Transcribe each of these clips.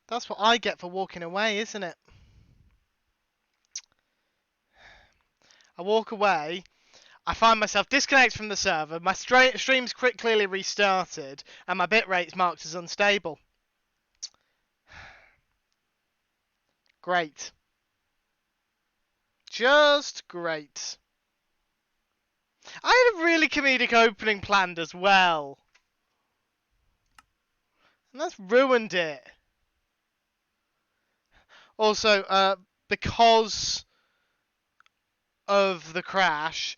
That's what I get for walking away, isn't it? I walk away, I find myself disconnected from the server, my stream's clearly restarted, and my bitrate's marked as unstable. Great. Just great. I had a really comedic opening planned as well. And that's ruined it. Also, because of the crash,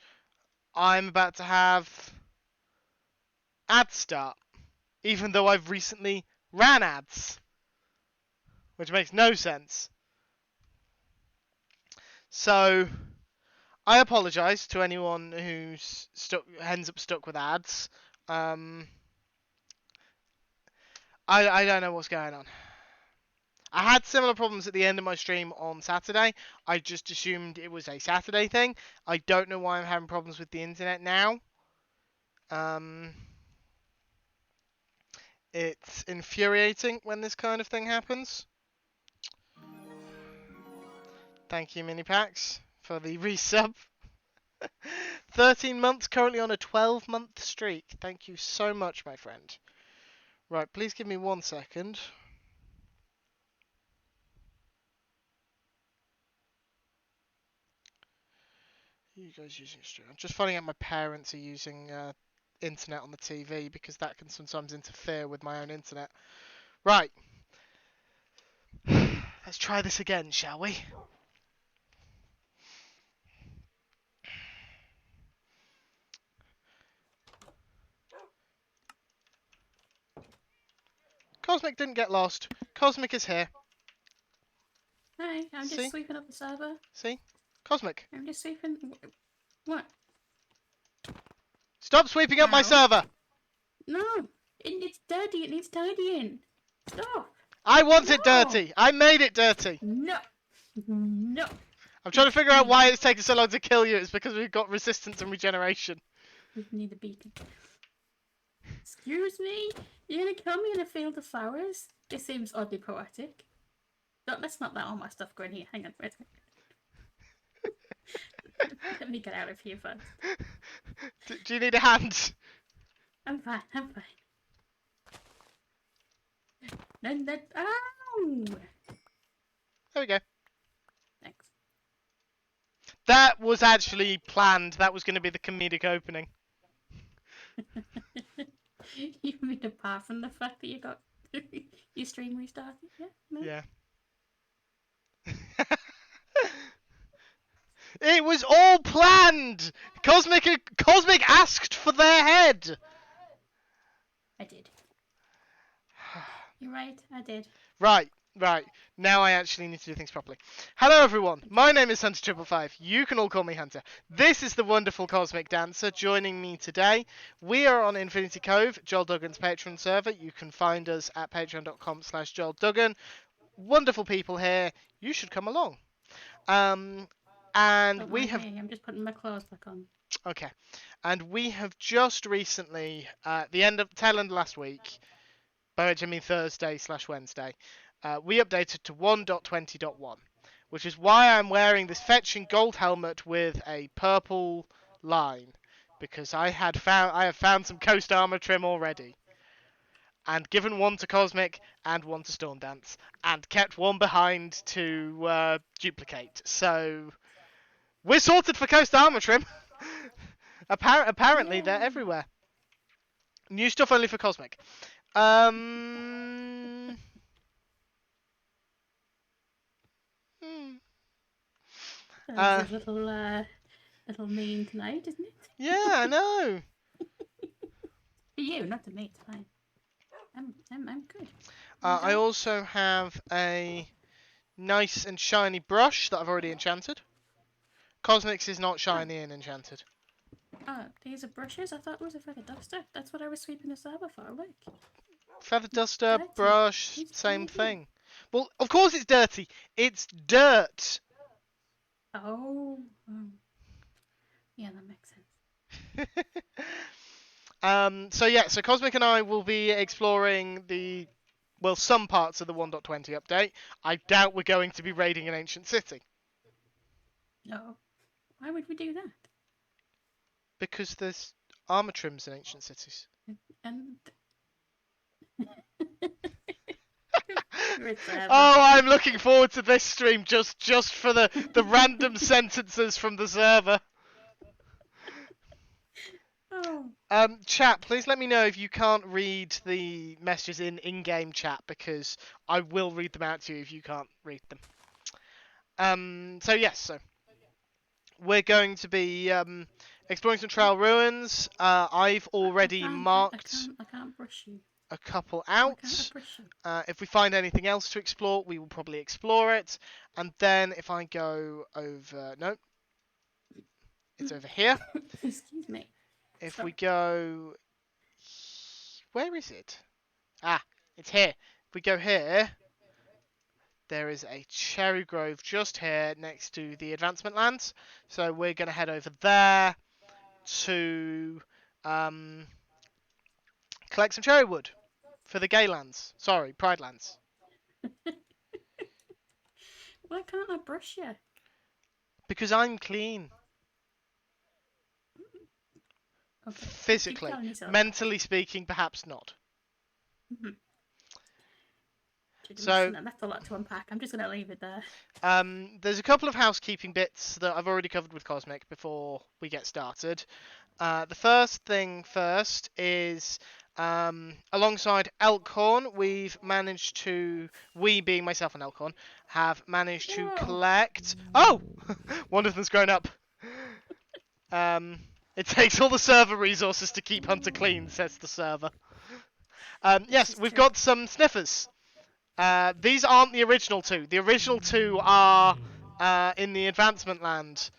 I'm about to have ads start. Even though I've recently ran ads. Which makes no sense. So, I apologise to anyone who's ends up stuck with ads. I don't know what's going on. I had similar problems at the end of my stream on Saturday. I just assumed it was a Saturday thing. I don't know why I'm having problems with the internet now. It's infuriating when this kind of thing happens. Thank you, Minipax, for the resub. 13 months, currently on a 12-month streak. Thank you so much, my friend. Right, please give me 1 second. You guys using stream? I'm just finding out my parents are using internet on the TV because that can sometimes interfere with my own internet. Right. Let's try this again, shall we? Cosmic didn't get lost. Cosmic is here. Hi, I'm just See? sweeping up the server. See? Cosmic. I'm just sweeping. What? Stop sweeping up my Ow. server! No! It's dirty, it needs tidying. Stop! I want it No. dirty! I made it dirty! No! No! I'm trying to figure out why it's taking so long to kill you. It's because we've got resistance and regeneration. We need a beacon. Excuse me? You're gonna kill me in a field of flowers? This seems oddly poetic. Don't, let's not let all my stuff go in here. Hang on, wait. Let me get out of here first. Do you need a hand? I'm fine, I'm fine. Ow! There we go. Thanks. That was actually planned. That was going to be the comedic opening. You mean apart from the fact that you got your stream restarted? Yeah? No? Yeah. It was all planned! Cosmic asked for their head! I did. You're right, I did. Right. Now I actually need to do things properly. Hello everyone, my name is Hunter555. You can all call me Hunter. This is the wonderful Cosmic Dancer joining me today. We are on Infinity Cove, Joel Duggan's Patreon server. You can find us at patreon.com/JoelDuggan. Wonderful people here. You should come along. And Don't we mind have... me, I'm just putting my clothes back on. Okay. And we have just recently, tail end of last week, by which I mean Thursday/Wednesday, we updated to 1.20.1, which is why I'm wearing this fetching gold helmet with a purple line, because I have found some coast armor trim already, and given one to Cosmic and one to Storm Dance, and kept one behind to duplicate. So we're sorted for coast armor trim. Apparently they're everywhere. New stuff only for Cosmic. That's a little mean tonight, isn't it? Yeah, I know. For you, not to me, it's fine. I'm good. I also have a nice and shiny brush that I've already enchanted. Cosmic's is not shiny and enchanted. Oh, these are brushes? I thought it was a feather duster. That's what I was sweeping the server for, look. Feather duster, Dirty. brush, It's same dirty. thing. Well, of course it's dirty. It's dirt. Oh. Yeah, that makes sense. So Cosmic and I will be exploring the Well, some parts of the 1.20 update. I doubt we're going to be raiding an ancient city. No. Why would we do that? Because there's armor trims in ancient cities. And Reserve. Oh, I'm looking forward to this stream just for the random sentences from the server. Oh. Chat, please let me know if you can't read the messages in-game chat, because I will read them out to you if you can't read them. So we're going to be exploring some trail ruins. I've already marked I can't brush you. a couple Why can't I out. brush you? If we find anything else to explore, we will probably explore it. And then if I go over... No, it's over here. Excuse me. If we Sorry. go... Where is it? Ah, it's here. If we go here, there is a cherry grove just here next to the advancement lands. So we're going to head over there to collect some cherry wood for the gay lands. Sorry, Pridelands. Why can't I brush you? Because I'm clean. Okay. Keep Physically. telling yourself Mentally speaking, perhaps not. that. So, That's a lot to unpack. I'm just going to leave it there. there's a couple of housekeeping bits that I've already covered with Cosmic before we get started. The first thing first is, alongside Elkhorn, we being myself and Elkhorn, have managed to Whoa. collect... Oh! One of them's grown up. It takes all the server resources to keep Hunter clean, says the server. Yes, we've got some sniffers. These aren't the original two. The original two are in the advancement land.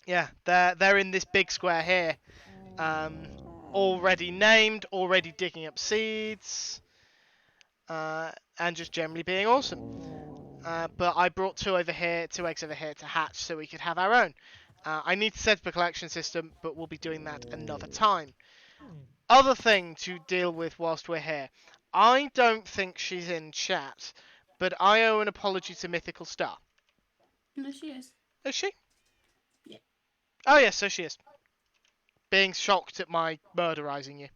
Yeah, they're in this big square here. Already named, already digging up seeds, and just generally being awesome. But I brought two eggs over here to hatch so we could have our own. I need to set up a collection system, but we'll be doing that another time. Other thing to deal with whilst we're here. I don't think she's in chat, but I owe an apology to Mythical Star. No, she is. Is she? Yeah. Oh yes, so she is. Being shocked at my murderizing you.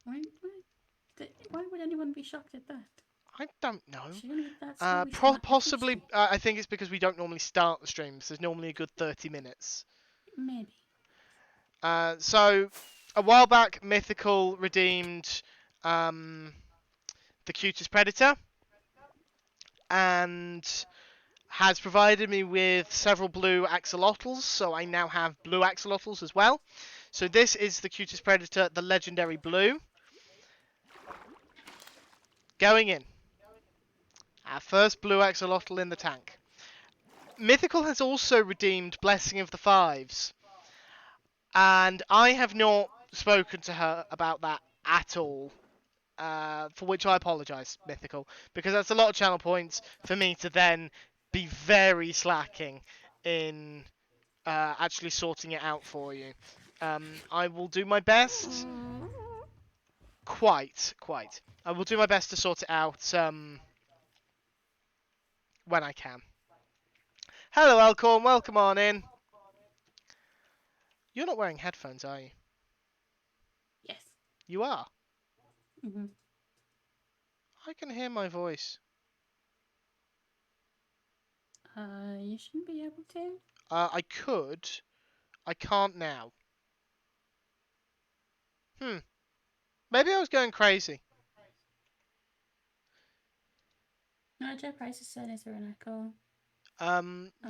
Why would anyone be shocked at that? I don't know. She only did that so we start Possibly, I think it's because we don't normally start the streams. There's normally a good 30 minutes. Maybe. So, a while back, Mythical redeemed the cutest predator, and has provided me with several blue axolotls, so I now have blue axolotls as well. So this is the cutest predator, the legendary blue. Going in. Our first blue axolotl in the tank. Mythical has also redeemed Blessing of the Fives, and I have not spoken to her about that at all, for which I apologise, Mythical, because that's a lot of channel points for me to then be very slacking in actually sorting it out for you. I will do my best. Quite. I will do my best to sort it out when I can. Hello, Elcorn. Welcome on in. You're not wearing headphones, are you? Yes. You are. Mhm. I can hear my voice. You shouldn't be able to. I could. I can't now. Maybe I was going crazy. No, Joe Price is saying is there an echo?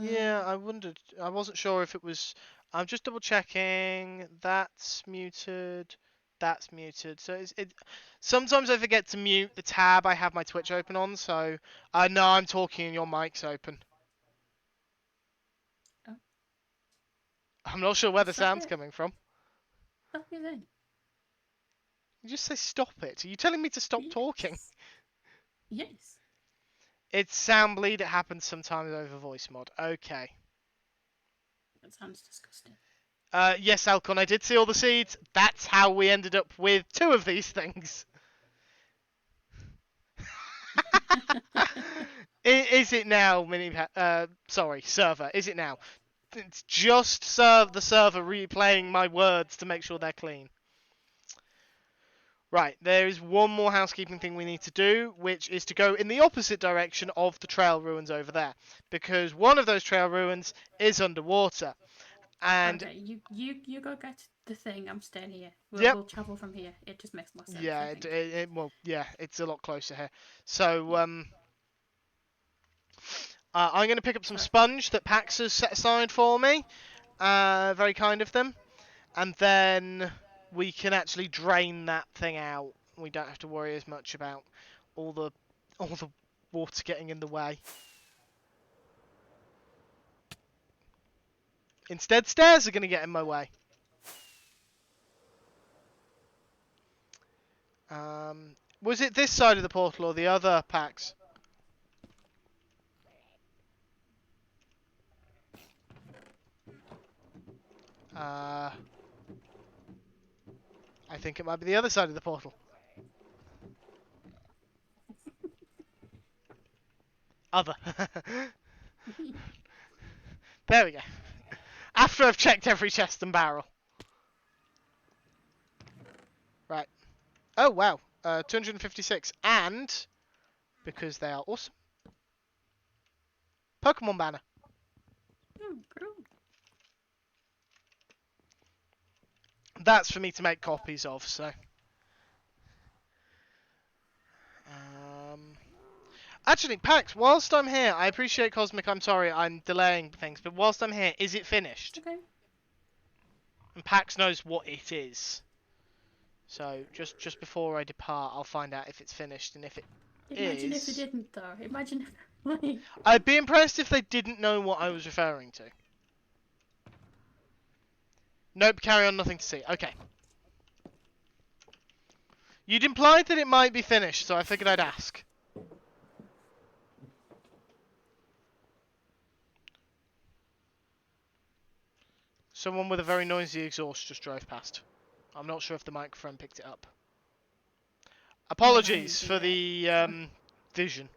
Yeah, I wondered. I wasn't sure if it was. I'm just double checking. That's muted. That's muted. So it. Sometimes I forget to mute the tab I have my Twitch open on. So, no, I'm talking and your mic's open. Oh. I'm not sure where the Stop sound's it. coming from. Stop it then. You just say stop it. Are you telling me to stop talking? Yes. It's sound bleed. It happens sometimes over voice mod. Okay. That sounds disgusting. Yes, Alcon, I did see all the seeds. That's how we ended up with 2 of these things. Is it now, sorry, server? Is it now? It's just the server replaying my words to make sure they're clean. Right, there is one more housekeeping thing we need to do, which is to go in the opposite direction of the trail ruins over there, because one of those trail ruins is underwater. And okay, you go get the thing. I'm staying here. yep, We'll travel from here. It just makes more sense, yeah, I think. well, yeah, it's a lot closer here. So Yeah. I'm going to pick up some Sorry. sponge that Pax has set aside for me. Very kind of them. And then we can actually drain that thing out. We don't have to worry as much about all the water getting in the way. Instead, stairs are going to get in my way. Was it this side of the portal or the other, Pax? I think it might be the other side of the portal. Other. There we go. After I've checked every chest and barrel. Right. Oh, wow. 256. And, because they are awesome, Pokemon banner. Cool. That's for me to make copies of, so. Actually, Pax, whilst I'm here, I appreciate Cosmic, I'm sorry, I'm delaying things, but whilst I'm here, is it It's finished? okay. And Pax knows what it is. So, just before I depart, I'll find out if it's finished, and if it Imagine if it is... didn't, though. Imagine if, like... I'd be impressed if they didn't know what I was referring to. Nope, carry on, nothing to see. Okay. You'd implied that it might be finished, so I figured I'd ask. Someone with a very noisy exhaust just drove past. I'm not sure if the microphone picked it up. Apologies for the vision.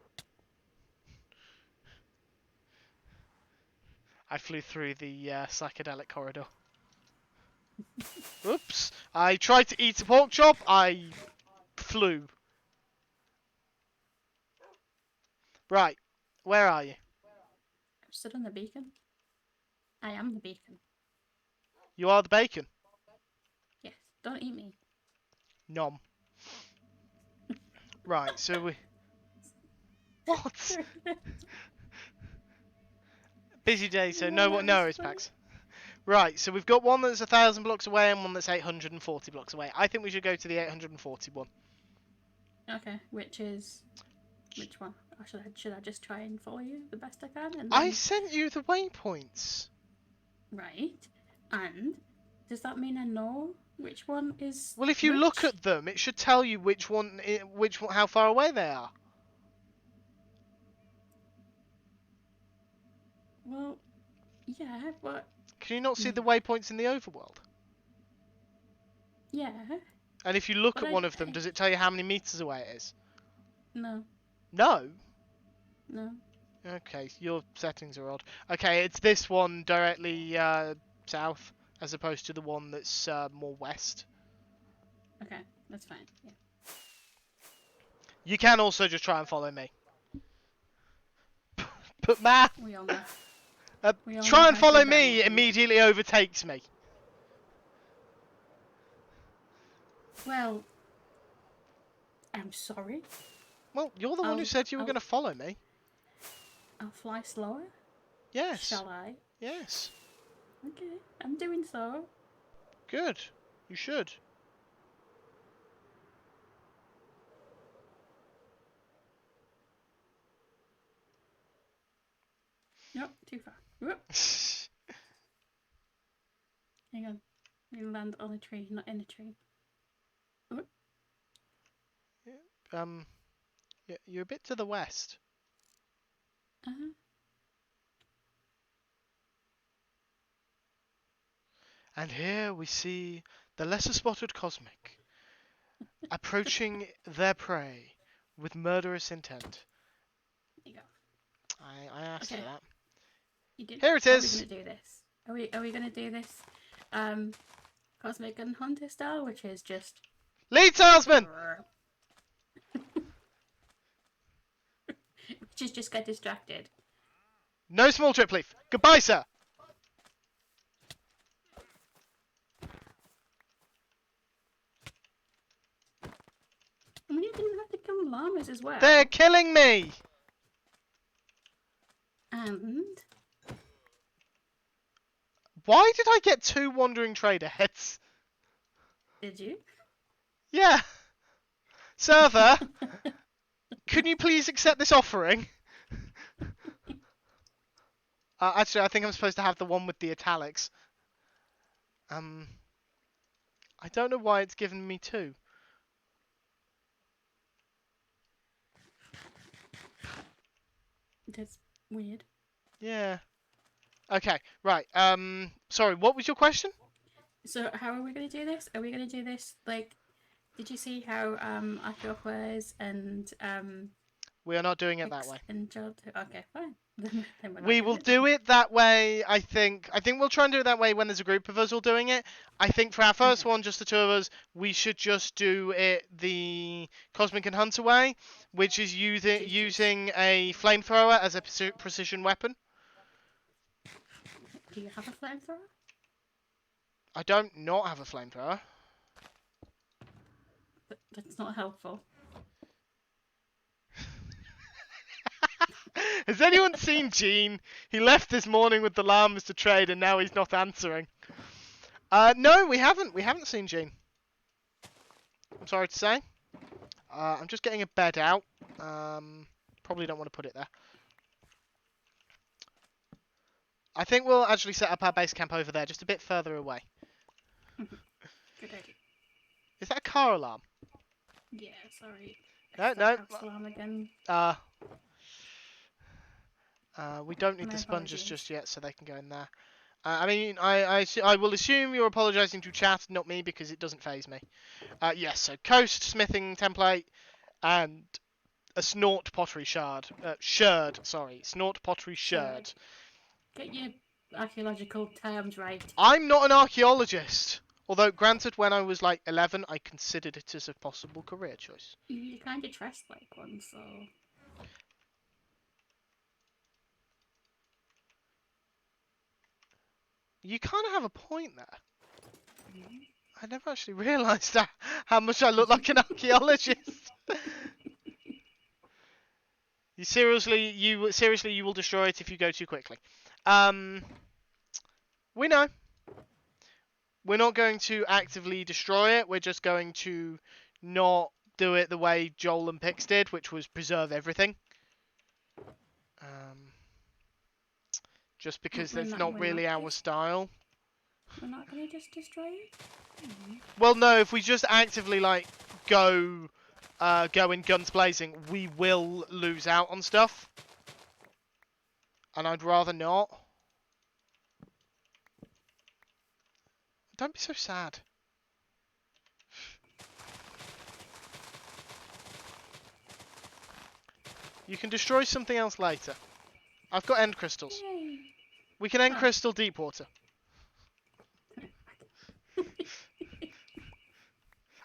I flew through the psychedelic corridor. Oops. I tried to eat a pork chop. I flew. Right. Where are you? I'm stood on the beacon. I am the beacon. You are the bacon. Yes. Don't eat me. Nom. Right, so we... What? Busy day, so no worries, Pax. Right, so we've got one that's 1,000 blocks away and one that's 840 blocks away. I think we should go to the 841. Okay, which one? Or should I just try and follow you the best I can? And I then... sent you the waypoints. Right. And does that mean I know which one is Well, if you look at them, it should tell you which one, how far away they are. Well, yeah, but... Can you not see the waypoints in the overworld? Yeah. And if you look But at one of them, does it tell you how many meters away it is? No. No? No. Okay, your settings are odd. Okay, it's this one directly south, as opposed to the one that's more west. Okay, that's fine. Yeah. You can also just try and follow me. But man, We all know. We all try know and how follow good that me will be. immediately overtakes me. Well, I'm sorry. Well, you're the one who said you were going to follow me. I'll fly slower. Yes. Shall I? Yes. Okay, I'm doing so. Good. You should. Nope, too far. Whoop. Hang on. We land on a tree, not in a tree. Whoop. Yeah, you're a bit to the west. Uh-huh. And here we see the lesser spotted cosmic approaching their prey with murderous intent. There you go. I asked for Okay. that. You did. Here it How are we is. gonna do this? Are we gonna do this? Cosmic Gun Hunter style, which is just Lead salesman! which is just get distracted. No small trip leaf. Goodbye, sir. I mean, you can have to kill llamas as well. They're killing me. And Why did I get 2 wandering trader heads? did you? Yeah. Server, can you please accept this offering? Actually, I think I'm supposed to have the one with the italics. I don't know why it's given me 2. That's weird. Yeah. Okay, right. Sorry, what was your question? So how are we gonna do this? Are we gonna do this like? Did you see how Akio plays and We are not doing it that X way. and Job? Okay, fine. Then we're not We doing will it. do it that way, I think. I think we'll try and do it that way when there's a group of us all doing it. I think for our first Okay. one, just the 2 of us, we should just do it the Cosmic and Hunter way, which is using a flamethrower as a precision weapon. Do you have a flamethrower? I don't not have a flamethrower. That's not helpful. Has anyone seen Gene? He left this morning with the llamas to trade, and now he's not answering. No, we haven't. We haven't seen Gene. I'm sorry to say. I'm just getting a bed out. Probably don't want to put it there. I think we'll actually set up our base camp over there, just a bit further away. Good idea. Is that a car alarm? Yeah, sorry. No. House alarm again. We don't need My the sponges apologies. just yet, so they can go in there. I mean, I will assume you're apologising to chat, not me, because it doesn't phase me. Yes, so coast smithing template and a snort pottery shard. Snort pottery shard. Get your archaeological terms right. I'm not an archaeologist. Although, granted, when I was like 11, I considered it as a possible career choice. You kind of dressed like one, so. You kind of have a point there. I never actually realised how much I look like an archaeologist. You will destroy it if you go too quickly. We know. We're not going to actively destroy it. We're just going to not do it the way Joel and Pix did, which was preserve everything. Just because that's not really our style. We're not gonna just destroy it? Well, no, if we just actively go in guns blazing, we will lose out on stuff. And I'd rather not. Don't be so sad. You can destroy something else later. I've got end crystals. Yay. We can end crystal deep water.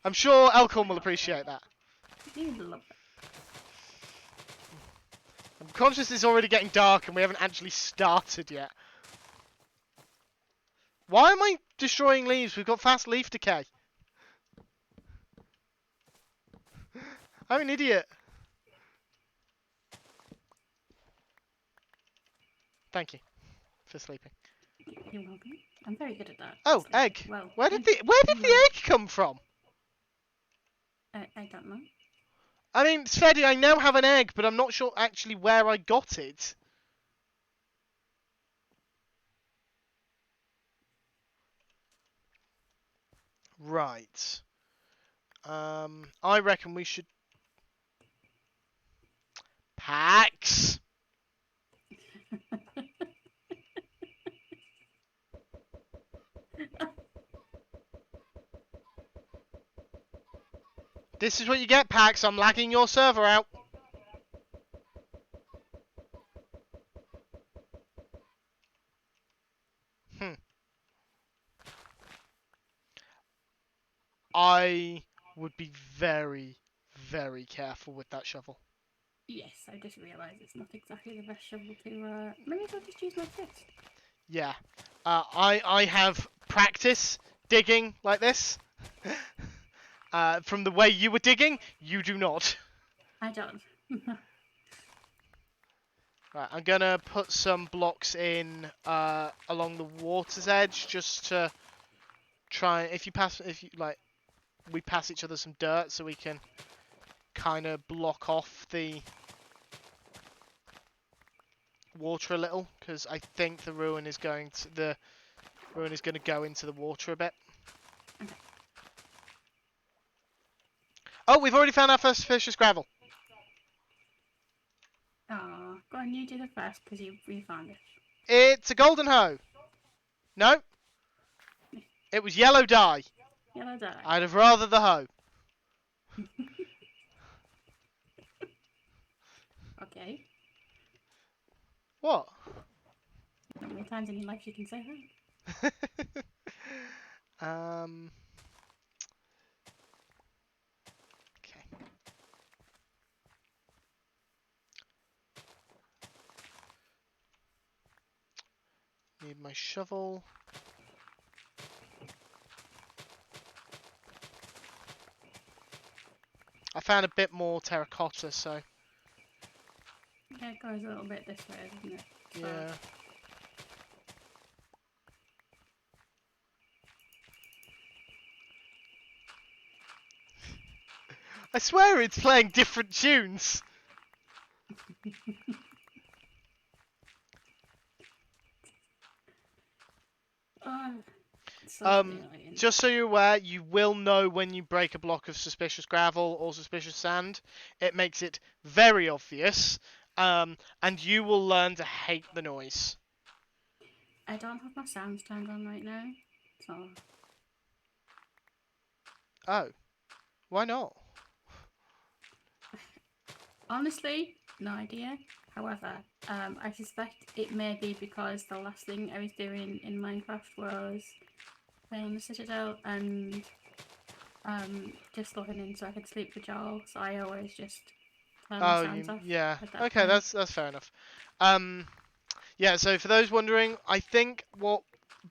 I'm sure Elcorn will appreciate that. You love it. I'm conscious it's already getting dark and we haven't actually started yet. Why am I destroying leaves? We've got fast leaf decay. I'm an idiot. Thank you for sleeping. You're welcome. I'm very good at that. Oh, Sleeping. egg. Well, Where did the egg come from? I don't know. I mean, Svedi, I now have an egg, but I'm not sure actually where I got it. Right. I reckon we should... Pax! This is what you get, Pax. I'm lagging your server out. Hmm. I would be very, very careful with that shovel. Yes, I just realised it's not exactly the best shovel to. Maybe if I just use my fist. Yeah. I have practice digging like this. From the way you were digging, you do not. I don't. Right, I'm gonna put some blocks in along the water's edge just to try. If you like, we pass each other some dirt so we can kind of block off the water a little, because I think the ruin is going to go into the water a bit. Okay. Oh, we've already found our first suspicious gravel. Oh, go on, you do the first because you found it. It's a golden hoe. No, it was yellow dye. Yellow dye. I'd have rather the hoe. Okay. What? Not many times in your life you can say um. Okay. Need my shovel. I found a bit more terracotta, so Yeah, it goes a little bit this way, doesn't it? So, yeah. I swear it's playing different tunes. oh, it's so annoying. Just so you're aware, you will know when you break a block of suspicious gravel or suspicious sand. It makes it very obvious, and you will learn to hate the noise. I don't have my sounds turned on right now, so Oh, why not? honestly, no idea. However, I suspect it may be because the last thing I was doing in Minecraft was playing the Citadel and just looking in so I could sleep for Joel. So I always just turn my Oh, sounds off yeah. at that Okay, point. that's fair enough. Yeah. So for those wondering, I think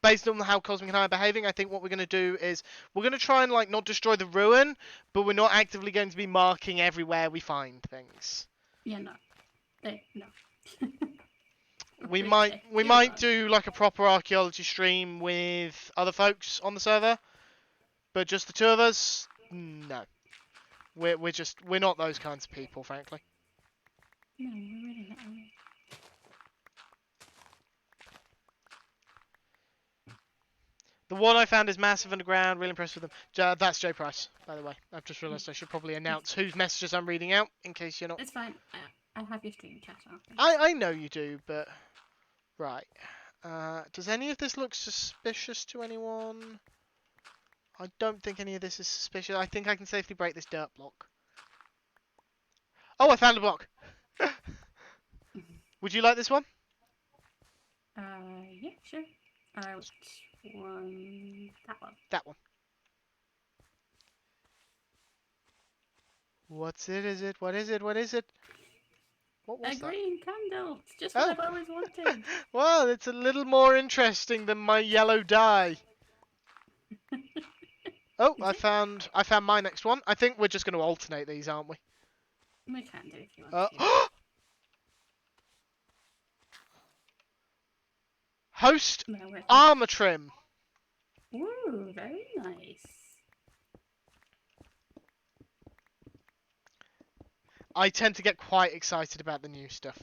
based on how Cosmic and I are behaving, I think what we're going to do is we're going to try and like not destroy the ruin, but we're not actively going to be marking everywhere we find things. Yeah, no, no. We might Ridiculous. we might do like a proper archaeology stream with other folks on the server, but just the two of us, no. We're not those kinds of people, frankly. No, we're really not. The one I found is massive underground. Really impressed with them. That's Jay Price, by the way. I've just realised I should probably announce whose messages I'm reading out in case you're not. It's fine. I have your stream chat on. I know you do, but right. Does any of this look suspicious to anyone? I don't think any of this is suspicious. I think I can safely break this dirt block. Oh, I found a block. Would you like this one? Yeah, sure. Which one? That one. That one. What's it? Is it? What is it? What is it? What was A that? green candle. It's just Oh. what I've always wanted. Well, it's a little more interesting than my yellow dye. Oh, I found my next one. I think we're just going to alternate these, aren't we? We can do if you want to. Host No, armor trim. ooh, very nice. I tend to get quite excited about the new stuff.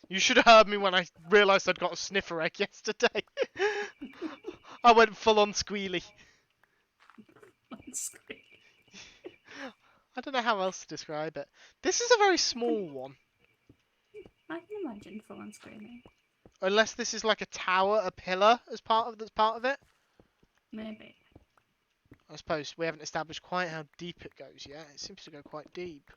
You should have heard me when I realised I'd got a sniffer egg yesterday. I went full on squealy. I don't know how else to describe it. This is a very small one. I can imagine full on screaming. Unless this is like a tower, a pillar that's part of it. Maybe. I suppose we haven't established quite how deep it goes yet. It seems to go quite deep.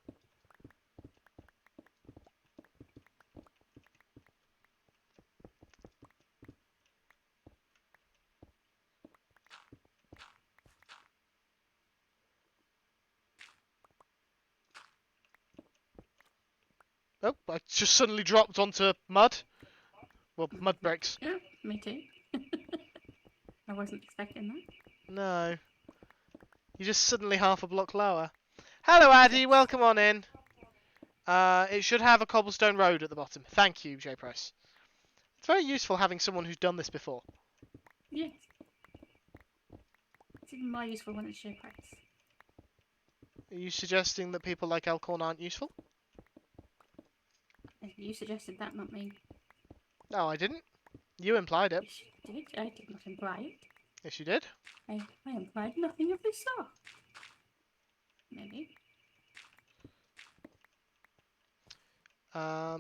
Oh, I just suddenly dropped onto mud. Well, mud bricks. Yeah, me too. I wasn't expecting that. No. You're just suddenly half a block lower. Hello, Addy. Yes. Welcome on in. It should have a cobblestone road at the bottom. Thank you, J Price. It's very useful having someone who's done this before. Yes. It's even more useful when it's your price. Are you suggesting that people like Elkhorn aren't useful? You suggested that, not me. No, I didn't. You implied it. Yes, you did. I did not imply it. Yes, you did. I implied nothing of the sort. Maybe. I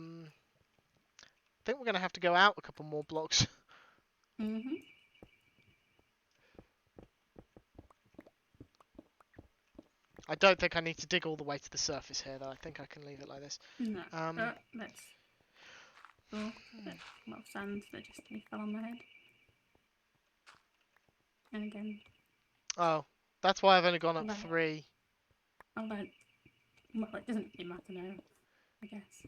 think we're going to have to go out a couple more blocks. Mm-hmm. I don't think I need to dig all the way to the surface here, though. I think I can leave it like this. No. Um, Oh, a lot of sand that just fell on my head. And again, Oh, that's why I've only gone up Right. 3. well, it doesn't really matter now, I guess.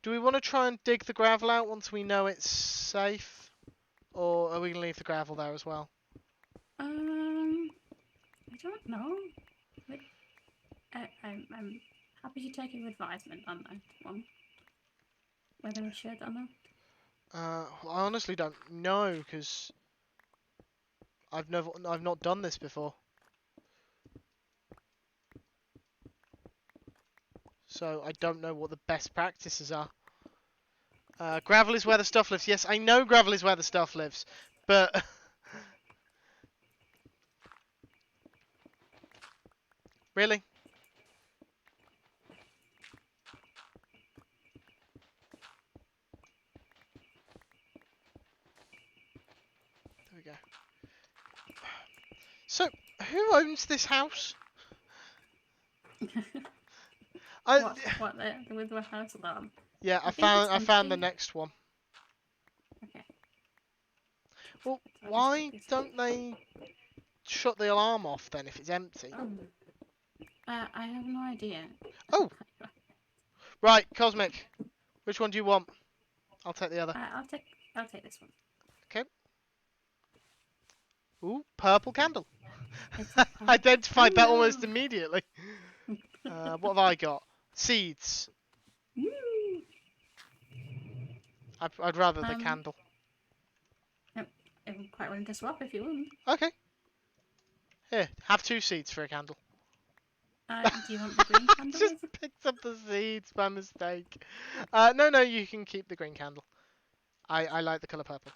Do we want to try and dig the gravel out once we know it's safe? Or are we going to leave the gravel there as well? I don't know. I'm happy to take your advisement on that one. Whether we should or not. I honestly don't know, because I've not done this before. So I don't know what the best practices are. Gravel is where the stuff lives. Yes, I know gravel is where the stuff lives, but really? There we go. So, who owns this house? What with the house alarm? Yeah, I think it's I found the empty. next one. Okay. Well, So why don't they shut the alarm off then if it's empty? I have no idea. Oh, right, Cosmic. Which one do you want? I'll take the other. I'll take this one. Okay. Ooh, purple candle. It's a purple Identified that almost candle. immediately. What have I got? Seeds. Woo! I'd rather the candle. I'm quite willing to swap if you want. Okay. Here, have 2 seeds for a candle. Do you want the green candle? Just picked up the seeds by mistake. No, you can keep the green candle. I like the colour purple.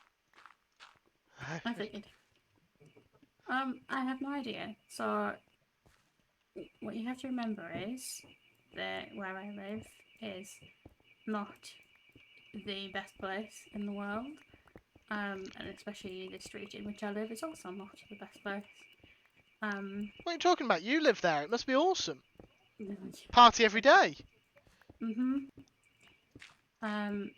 I figured. I have no idea. So, what you have to remember is that where I live is not the best place in the world. And especially the street in which I live is also not the best place. What are you talking about? You live there. It must be awesome. Party every day. And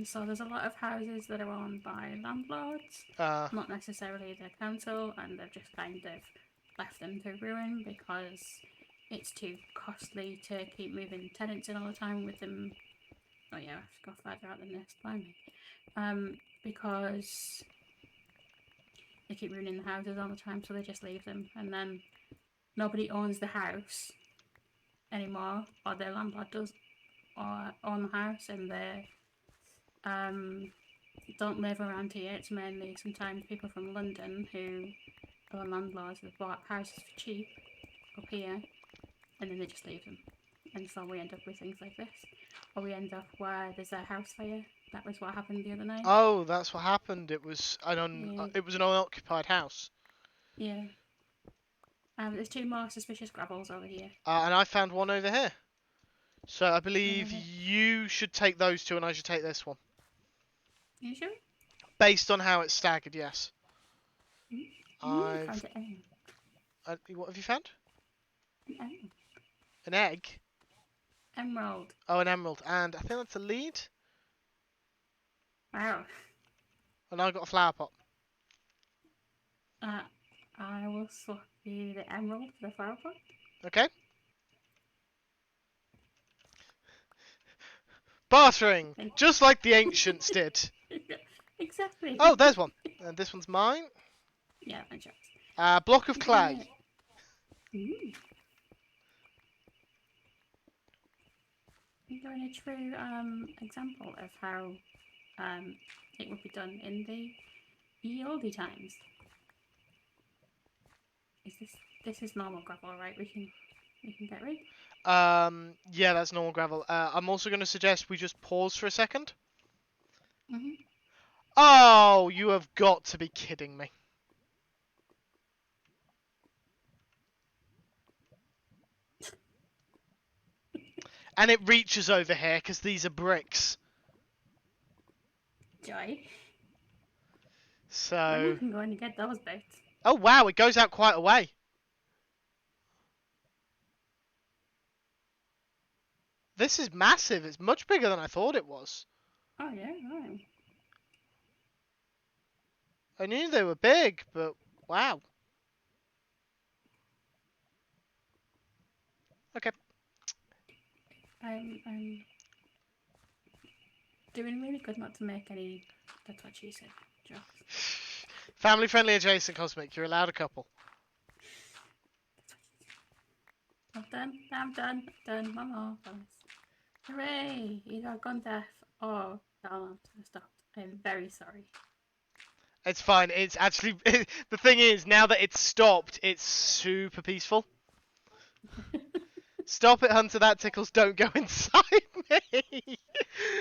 so there's a lot of houses that are owned by landlords, not necessarily the council, and they've just kind of left them to ruin because it's too costly to keep moving tenants in all the time with them. Oh yeah, I have to go further out than this, blimey. Because they keep ruining the houses all the time, so they just leave them, and then nobody owns the house anymore, or their landlord does, or own the house, and they don't live around here. It's mainly sometimes people from London who are landlords that bought houses for cheap up here, and then they just leave them, and so we end up with things like this, or we end up where there's a house fire. That was what happened the other night. Oh, that's what happened. It was an unoccupied house. Yeah. There's 2 more suspicious gravels over here. And I found one over here. So I believe you should take those 2 and I should take this one. You sure? Based on how it's staggered, yes. I've... Found it. what have you found? An An egg? emerald. Oh, an emerald. And I think that's a lead. Wow. And I got a flower pot. I will swap you the emerald for the flower pot. Okay. Bartering! Thank Just like the ancients did. Exactly. Oh, there's one. And this one's mine. Yeah, that's yours. Block of I'm clay. gonna... Ooh. I'm going a true example of how it would be done in the ye olde times. This is normal gravel, right? We can get rid. Yeah, that's normal gravel. I'm also going to suggest we just pause for a second. Mhm. Oh, you have got to be kidding me. And it reaches over here because these are bricks. Joy. When you So... can go and get those bits. Oh, wow, it goes out quite a way. This is massive. It's much bigger than I thought it was. Oh yeah, right. I knew they were big, but wow. Okay. I'm doing really good not to make any. That's what she said. Jokes. Family friendly adjacent cosmic. You're allowed a couple. I'm done. I'm done. Done. One more. Promise. Hooray! Either gone deaf or the alarm stopped. I'm very sorry. It's fine. It's actually... the thing is, now that it's stopped, it's super peaceful. Stop it, Hunter. That tickles. Don't go inside me.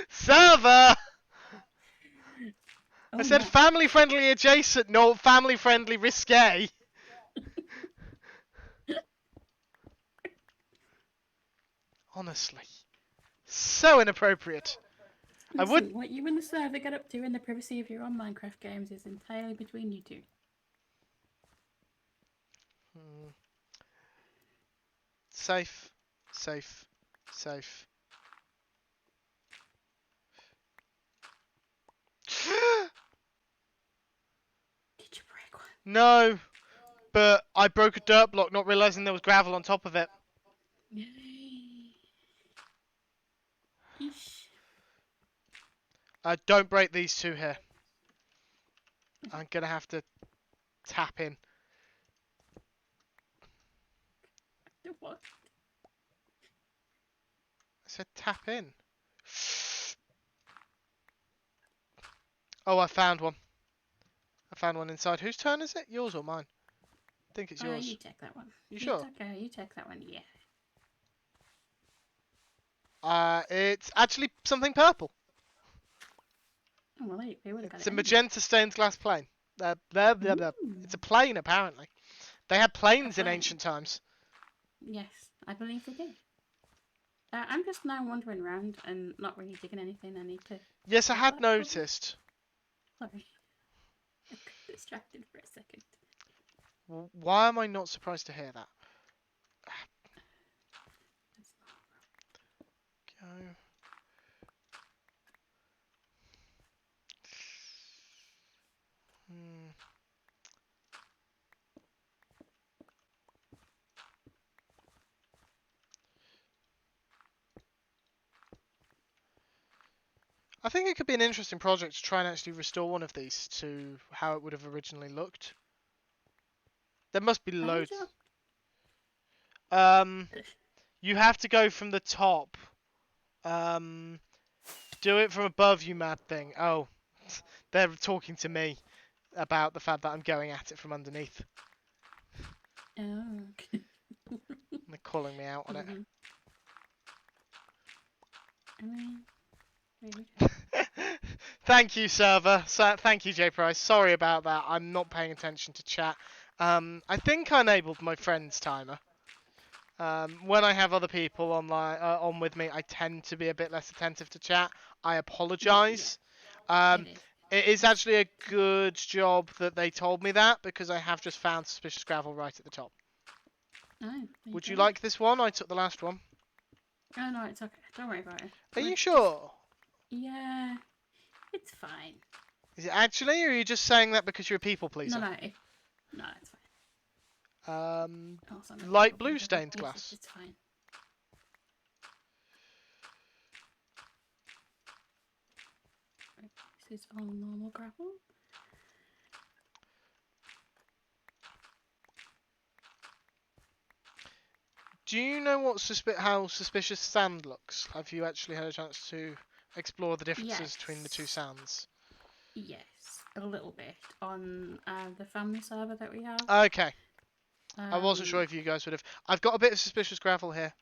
Server! Oh, I said no. family friendly adjacent, not family friendly risque. Honestly. So inappropriate. I would... Listen, what you and the server get up to in the privacy of your own Minecraft games is entirely between you two. Safe. Safe. Safe. Did you break one? No, but I broke a dirt block, not realizing there was gravel on top of it. Yay. Eesh. Don't break these two here. I'm gonna have to tap in. What? I said tap in. Oh, I found one. I found one inside. Whose turn is it? Yours or mine? I think it's You yours. take that one. You sure? You take that one, yeah. It's actually something purple. Oh, well, they would have got It's it a anyway. magenta stained glass plane. Blah, blah, blah. It's a plane, apparently. They had planes in ancient times. Yes, I believe they did. I'm just now wandering around and not really digging anything. I need to. Yes, I had that noticed. Sorry. I got distracted for a second. Why am I not surprised to hear that? Go. I think it could be an interesting project to try and actually restore one of these to how it would have originally looked. There must be loads. You have to go from the top. Do it from above, you mad thing. Oh, they're talking to me about the fact that I'm going at it from underneath. Oh. They're calling me out on it. Thank you, server. Thank you, J Price. Sorry about that. I'm not paying attention to chat. I think I enabled my friend's timer. When I have other people online on with me, I tend to be a bit less attentive to chat. I apologise. It is. It is actually a good job that they told me that, because I have just found suspicious gravel right at the top. Oh, Would you go. like this one? I took the last one. Oh no, it's okay. Don't worry about it. Are you Just- sure? Yeah, it's fine. Is it actually, or are you just saying that because you're a people No, pleaser? no, no, it's fine. Also, I'm a Light people blue pleaser, but stained yes, glass. it's fine. Right, this is all normal gravel. Do you know what how suspicious sand looks? Have you actually had a chance to explore the differences between the two Yes. sands? Yes, a little bit on the family server that we have. Okay. I wasn't sure Um, if you guys would have. I've got a bit of suspicious gravel here.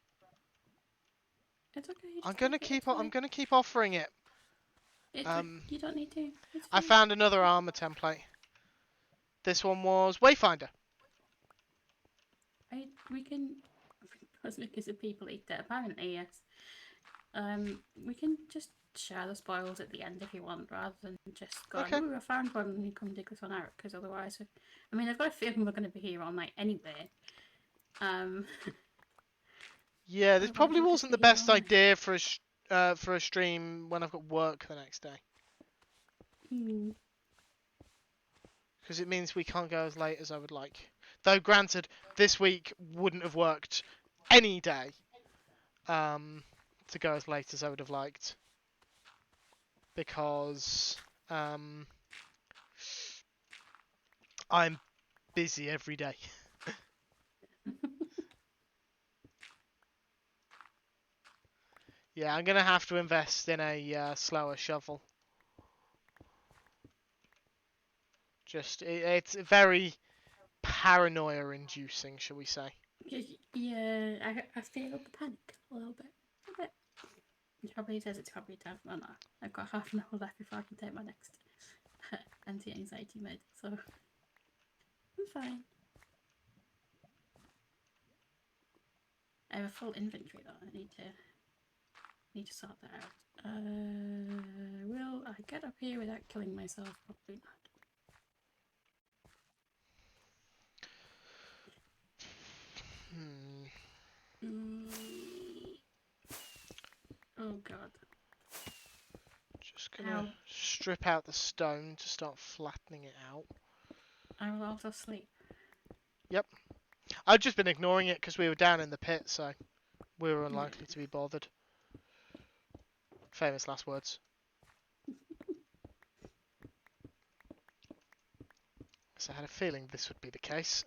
it's okay. You I'm just gonna take it. It's keep. I'm fine. gonna keep offering it. You don't need to. It's I fine. found another armor template. This one was Wayfinder. We can. Cosmic is a people eater. Apparently, yes. We can just share the spoils at the end if you want, rather than just going, Okay. "Ooh, I found one," and you come dig this one out. Because otherwise, I mean, I've got a feeling we're going to be here all night anyway. Um, Yeah, this otherwise probably we'll just wasn't be the here best all night. idea for a stream when I've got work the next day, Hmm. because it means we can't go as late as I would like. Though, granted, this week wouldn't have worked any day to go as late as I would have liked, because I'm busy every day. Yeah, I'm gonna have to invest in a slower shovel. It's very paranoia-inducing, shall we say? Yeah, I feel the panic a little bit. A bit. It probably says it's probably time. Oh no, I've got half an hour left before I can take my next anti-anxiety med, so I'm fine. I have a full inventory though. I need to sort that out. Will I get up here without killing myself? Probably not. Oh god. Just gonna Ow. strip out the stone to start flattening it out. I will also sleep. Yep. I've just been ignoring it because we were down in the pit, so we were unlikely to be bothered. Famous last words. So I had a feeling this would be the case.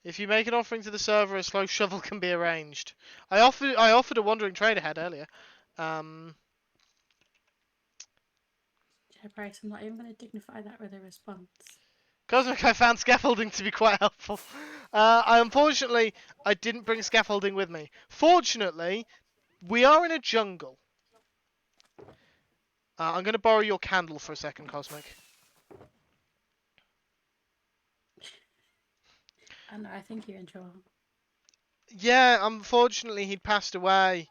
If you make an offering to the server, a slow shovel can be arranged. I offered a wandering trade ahead earlier. Bryce, I'm not even going to dignify that with a response. Cosmic, I found scaffolding to be quite helpful. Unfortunately, I didn't bring scaffolding with me. Fortunately, we are in a jungle. I'm going to borrow your candle for a second, Cosmic. I know, I think you're in trouble. Yeah, unfortunately, he'd passed away.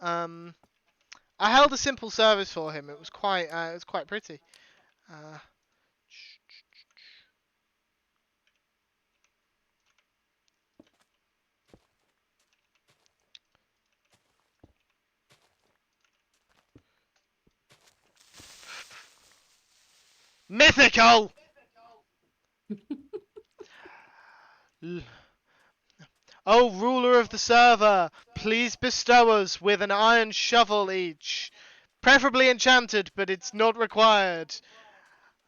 I held a simple service for him. It was quite pretty. Uh, Mythical! Oh, ruler of the server, please bestow us with an iron shovel each. Preferably enchanted, but it's not required.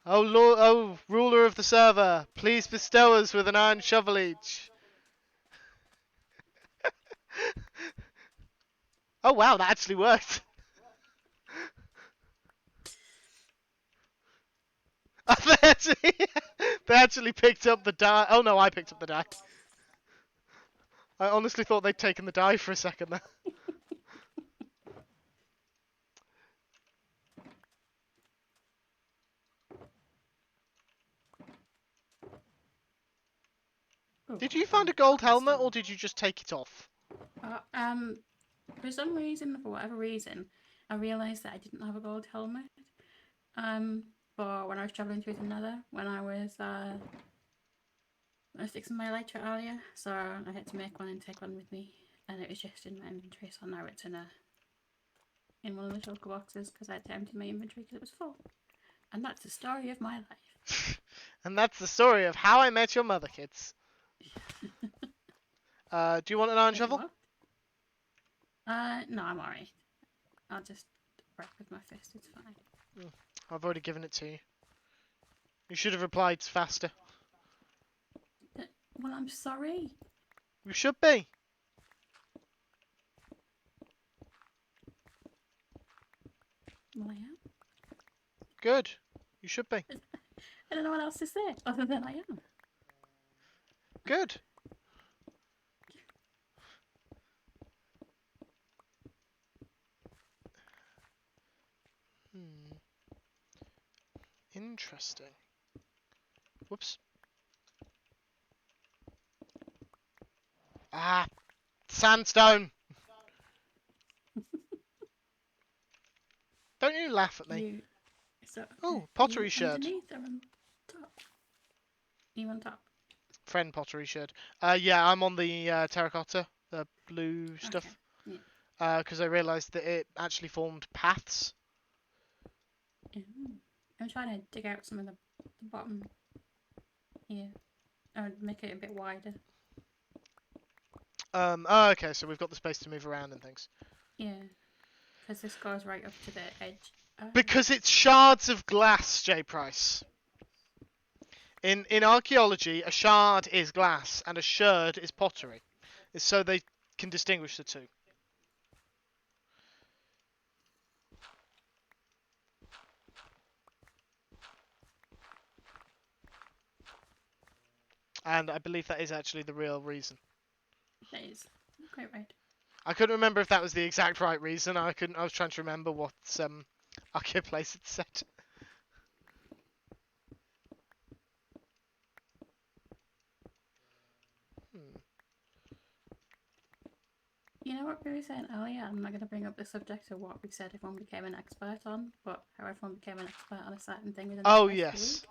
Oh, ruler of the server, please bestow us with an iron shovel each. Oh wow, that actually worked. They actually picked up the die. Oh no, I picked up the die. I honestly thought they'd taken the die for a second there. Oh, Did you find found a gold copper helmet, or stone. did you just take it off? Uh, um, For some reason, for whatever reason, I realised that I didn't have a gold helmet. For when I was travelling through the Nether, when I was fixing my elytra earlier, so I had to make one and take one with me, and it was just in my inventory, so now it's in one of the shulker boxes because I had to empty my inventory because it was full. And that's the story of my life. And that's the story of how I met your mother, kids. Do you want an iron Wait, shovel? what? No, I'm alright. I'll just wreck with my fist, it's fine. I've already given it to you. You should have replied faster. Well, I'm sorry. You should be. Well, I am. Good. You should be. I don't know what else to say other than I am. Good. Interesting. Whoops. Ah, sandstone. Don't you laugh at me. Oh, pottery sherd. Underneath or on top? You on top? Friend pottery sherd. Yeah, I'm on the terracotta, the blue stuff. Okay. Because I realised that it actually formed paths. I'm trying to dig out some of the bottom here. I would make it a bit wider. Oh, okay, so we've got the space to move around and things. Yeah, because this goes right up to the edge. Because it's shards of glass, J. Price. In archaeology, a shard is glass and a sherd is pottery. It's so they can distinguish the two. And I believe that is actually the real reason. That is quite right. I couldn't remember if that was the exact right reason. I was trying to remember what Archaeoplace had said. You know what we were saying earlier? I'm not going to bring up the subject of what we said everyone became an expert on, but how everyone became an expert on a certain thing within the Oh, space yes.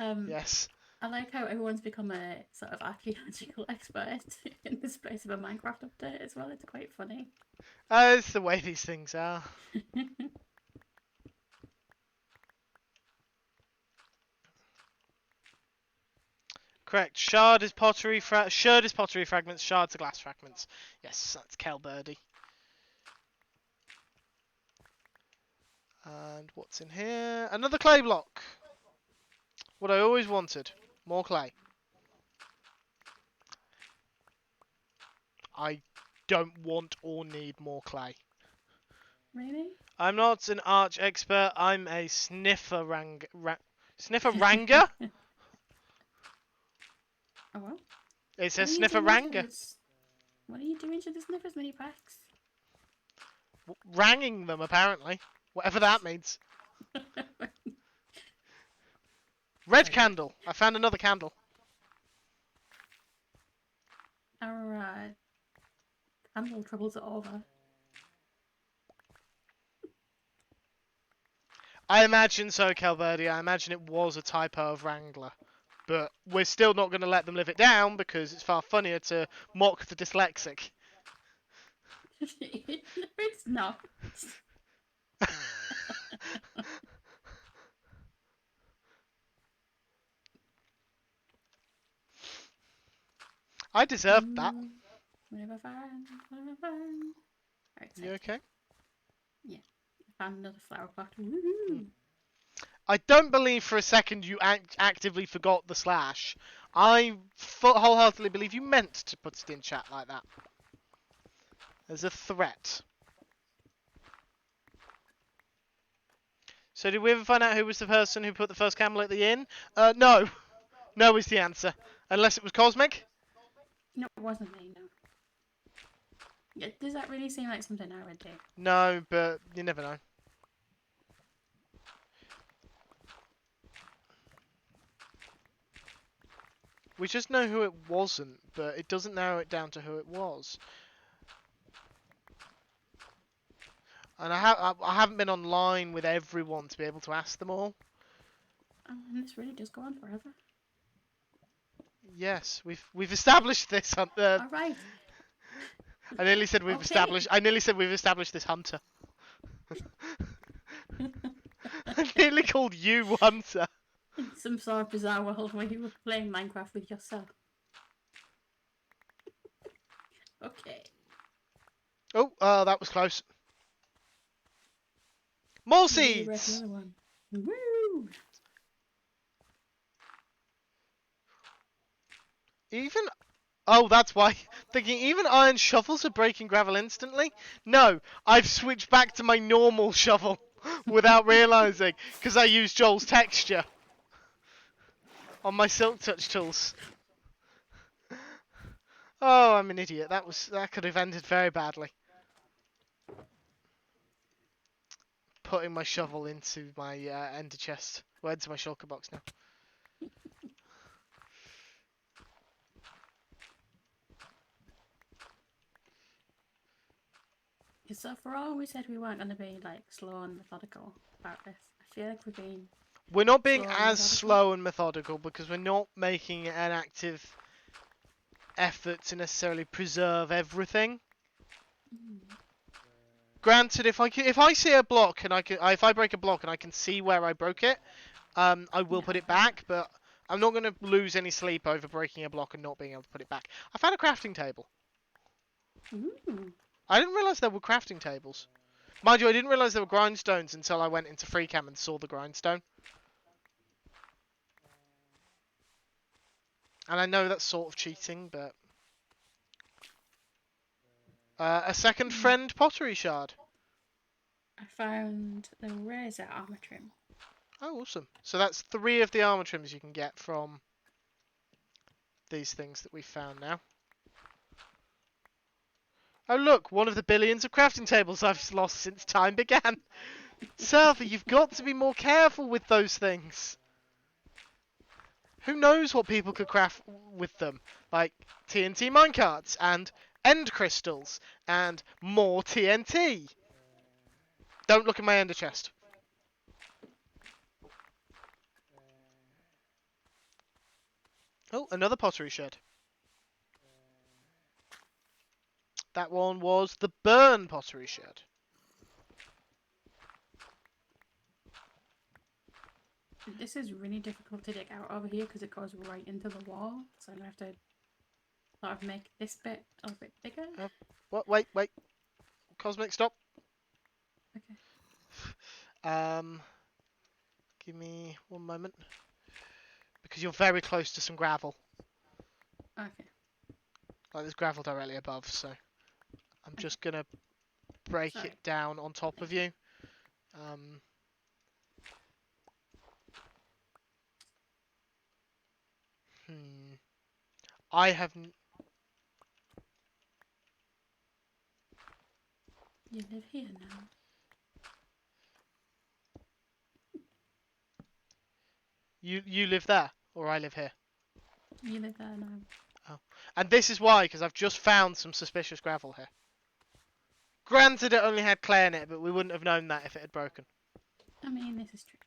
of a week. Yes. I like how everyone's become a sort of archaeological expert in the space of a Minecraft update as well. It's quite funny. It's the way these things are. Correct. Shard is pottery. Sherd is pottery fragments. Shards are glass fragments. Yes, that's Kelbirdie. And what's in here? Another clay block. What I always wanted. More clay. I don't want or need more clay. Really? I'm not an arch expert. I'm a sniffer sniffer-ranger? Oh well. It says What are you sniffer-ranger. What are you doing to the sniffers mini packs? Ranging them, apparently. Whatever that means. Red candle. I found another candle. Our candle troubles are over. I imagine so, Calverdi. I imagine it was a typo of Wrangler. But we're still not going to let them live it down because it's far funnier to mock the dyslexic. It's not. I deserved that. Whatever fun. Right, You okay? Yeah. I found another flower pot. Woohoo! I don't believe for a second you actively forgot the slash. I wholeheartedly believe you meant to put it in chat like that. As a threat. So did we ever find out who was the person who put the first camel at the inn? No. No is the answer. Unless it was Cosmic? No, it wasn't me, no. Yeah, does that really seem like something I would do? No, but you never know. We just know who it wasn't, but it doesn't narrow it down to who it was. And I haven't been online with everyone to be able to ask them all. And this really does go on forever. Yes, we've established this. All right. I nearly said we've Okay. established. I nearly said we've established this hunter. I nearly called you Hunter. In some sort of bizarre world where you were playing Minecraft with yourself. Okay. Oh, that was close. More You nearly broke seeds. another one. Woo! Even Oh, that's why. Thinking even iron shovels are breaking gravel instantly? No, I've switched back to my normal shovel without realising, because I used Joel's texture on my Silk Touch tools. Oh, I'm an idiot. That could have ended very badly. Putting my shovel into my ender chest. Well, into my shulker box now. So for all we said we weren't going to be like slow and methodical about this, I feel like we've been We're not being slow and as methodical. slow and methodical because we're not making an active effort to necessarily preserve everything. Granted, if I see a block and if I break a block and I can see where I broke it, I will put it back. But I'm not going to lose any sleep over breaking a block and not being able to put it back. I found a crafting table. Ooh. I didn't realise there were crafting tables. Mind you, I didn't realise there were grindstones until I went into FreeCam and saw the grindstone. And I know that's sort of cheating, but a second friend pottery shard. I found the razor armor trim. Oh, awesome. So that's 3 of the armor trims you can get from these things that we've found now. Oh look, one of the billions of crafting tables I've lost since time began. Server, you've got to be more careful with those things. Who knows what people could craft with them? Like TNT minecarts and end crystals and more TNT. Don't look at my ender chest. Oh, another pottery shed. That one was the burn pottery shed. This is really difficult to dig out over here because it goes right into the wall. So I'm going to have to sort of make this bit a little bit bigger. What? Wait. Cosmic, stop. Okay. Give me one moment. Because you're very close to some gravel. Okay. Like there's gravel directly above, so I'm just gonna break it down on top of you. I have. You live here now. You live there, or I live here. You live there now. Oh, and this is why, because I've just found some suspicious gravel here. Granted, it only had clay in it, but we wouldn't have known that if it had broken. I mean, this is true.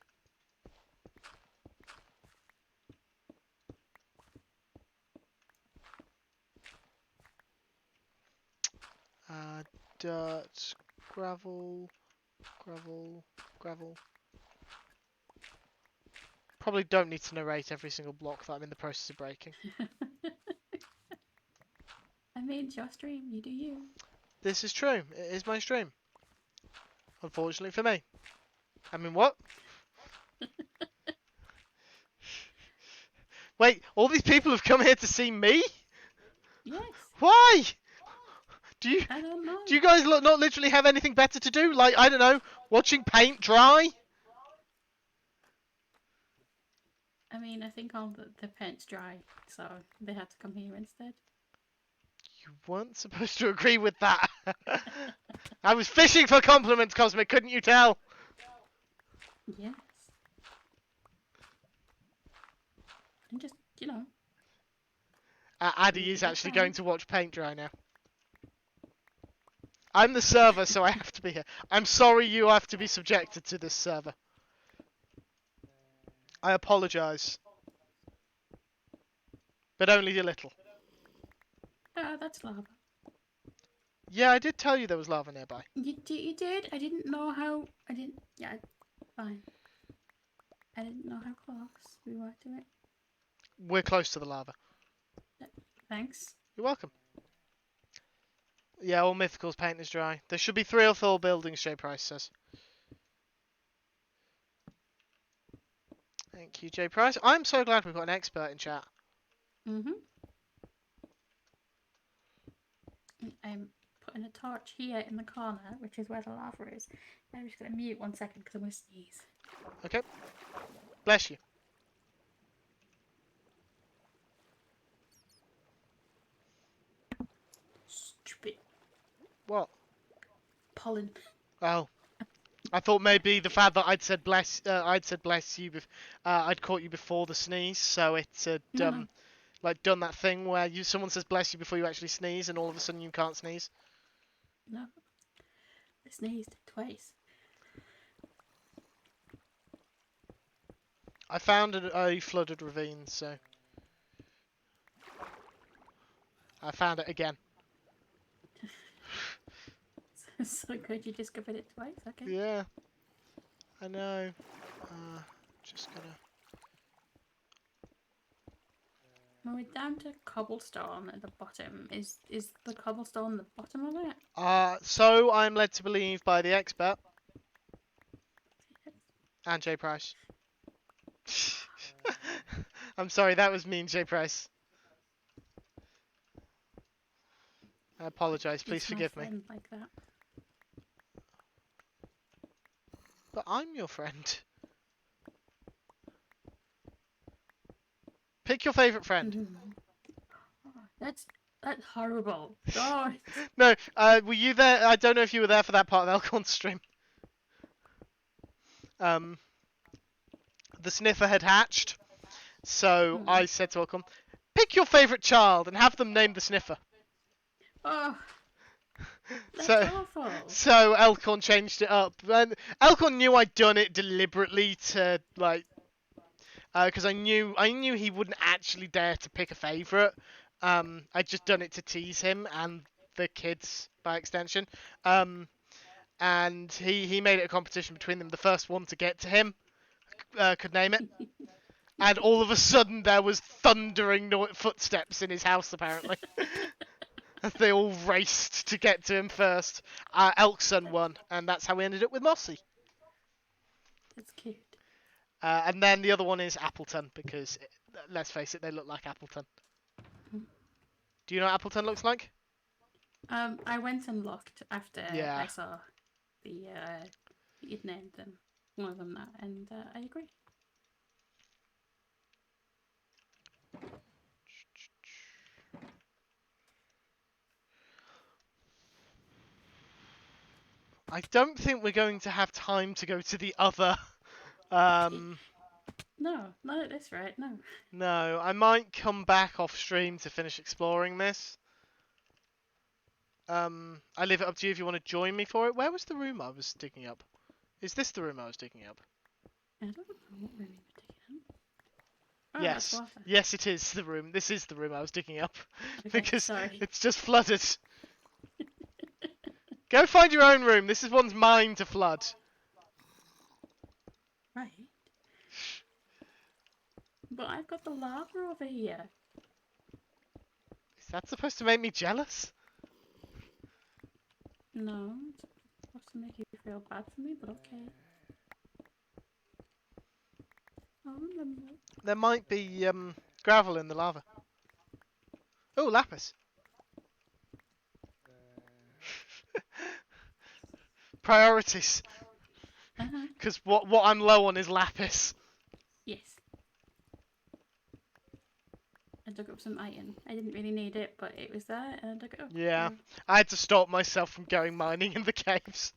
Dirt, gravel. Probably don't need to narrate every single block that I'm in the process of breaking. I mean, it's your stream. You do you. This is true. It is my stream. Unfortunately for me. I mean, what? Wait, all these people have come here to see me? Yes. Why? I don't know. Do you guys not literally have anything better to do? Like, I don't know, watching paint dry? I mean, I think all the paint's dry, so they had to come here instead. You weren't supposed to agree with that. I was fishing for compliments, Cosmic, couldn't you tell? Yes. I'm just, you know. Addy is actually going to watch paint dry now. I'm the server, so I have to be here. I'm sorry you have to be subjected to this server. I apologise. But only a little. That's lava. Yeah, I did tell you there was lava nearby. You did? I didn't know how... I didn't... Yeah, fine. I didn't know how close we were to it. We're close to the lava. Thanks. You're welcome. Yeah, all Mythical's paint is dry. There should be 3 or 4 buildings, J Price says. Thank you, J Price. I'm so glad we've got an expert in chat. Mm-hmm. I'm putting a torch here in the corner, which is where the lava is. I'm just going to mute 1 second because I'm going to sneeze. Okay. Bless you. Stupid What? pollen. Oh. I thought maybe the fact that I'd said bless you, I'd caught you before the sneeze, so it had No. like done that thing where someone says bless you before you actually sneeze, and all of a sudden you can't sneeze. No. I sneezed twice. I found a flooded ravine, so I found it again. So good, you discovered it twice? Okay. Yeah, I know. Just gonna. Well, we're down to cobblestone at the bottom. Is the cobblestone the bottom of it? So I'm led to believe by the expert and J Price. I'm sorry, that was mean, J Price. I apologise. Please It's my forgive me. friend like that. But I'm your friend. Pick your favourite friend. That's horrible. God. No, were you there? I don't know if you were there for that part of Elcon's stream. The sniffer had hatched, so I said to Elcon, pick your favourite child and have them name the sniffer. Oh, that's So awful. So Elcon changed it up, and Elcon knew I'd done it deliberately to because I knew he wouldn't actually dare to pick a favourite. I'd just done it to tease him and the kids by extension. And he made it a competition between them. The first one to get to him could name it. And all of a sudden there was thundering footsteps in his house apparently. As they all raced to get to him first. Elkson won, and that's how we ended up with Mossy. That's cute. And then the other one is Appleton, because, let's face it, they look like Appleton. Do you know what Appleton looks like? I went and looked after Yeah. I saw the you'd named them, one of them that, and I agree. I don't think we're going to have time to go to the other. No, not at this rate, no. No, I might come back off stream to finish exploring this. I leave it up to you if you want to join me for it. Where was the room I was digging up? Is this the room I was digging up? I don't know what room you were digging up. Oh, Yes. that's water. Yes, it is the room. This is the room I was digging up. Okay, Because sorry. it's just flooded. Go find your own room. This is one's mine to flood. Right. But I've got the lava over here. Is that supposed to make me jealous? No, it's supposed to make you feel bad for me, but okay. I'll remember. There might be gravel in the lava. Oh, lapis. Priorities. Because what I'm low on is lapis. Yes. I dug up some iron. I didn't really need it, but it was there, and I dug it up. Yeah. I had to stop myself from going mining in the caves.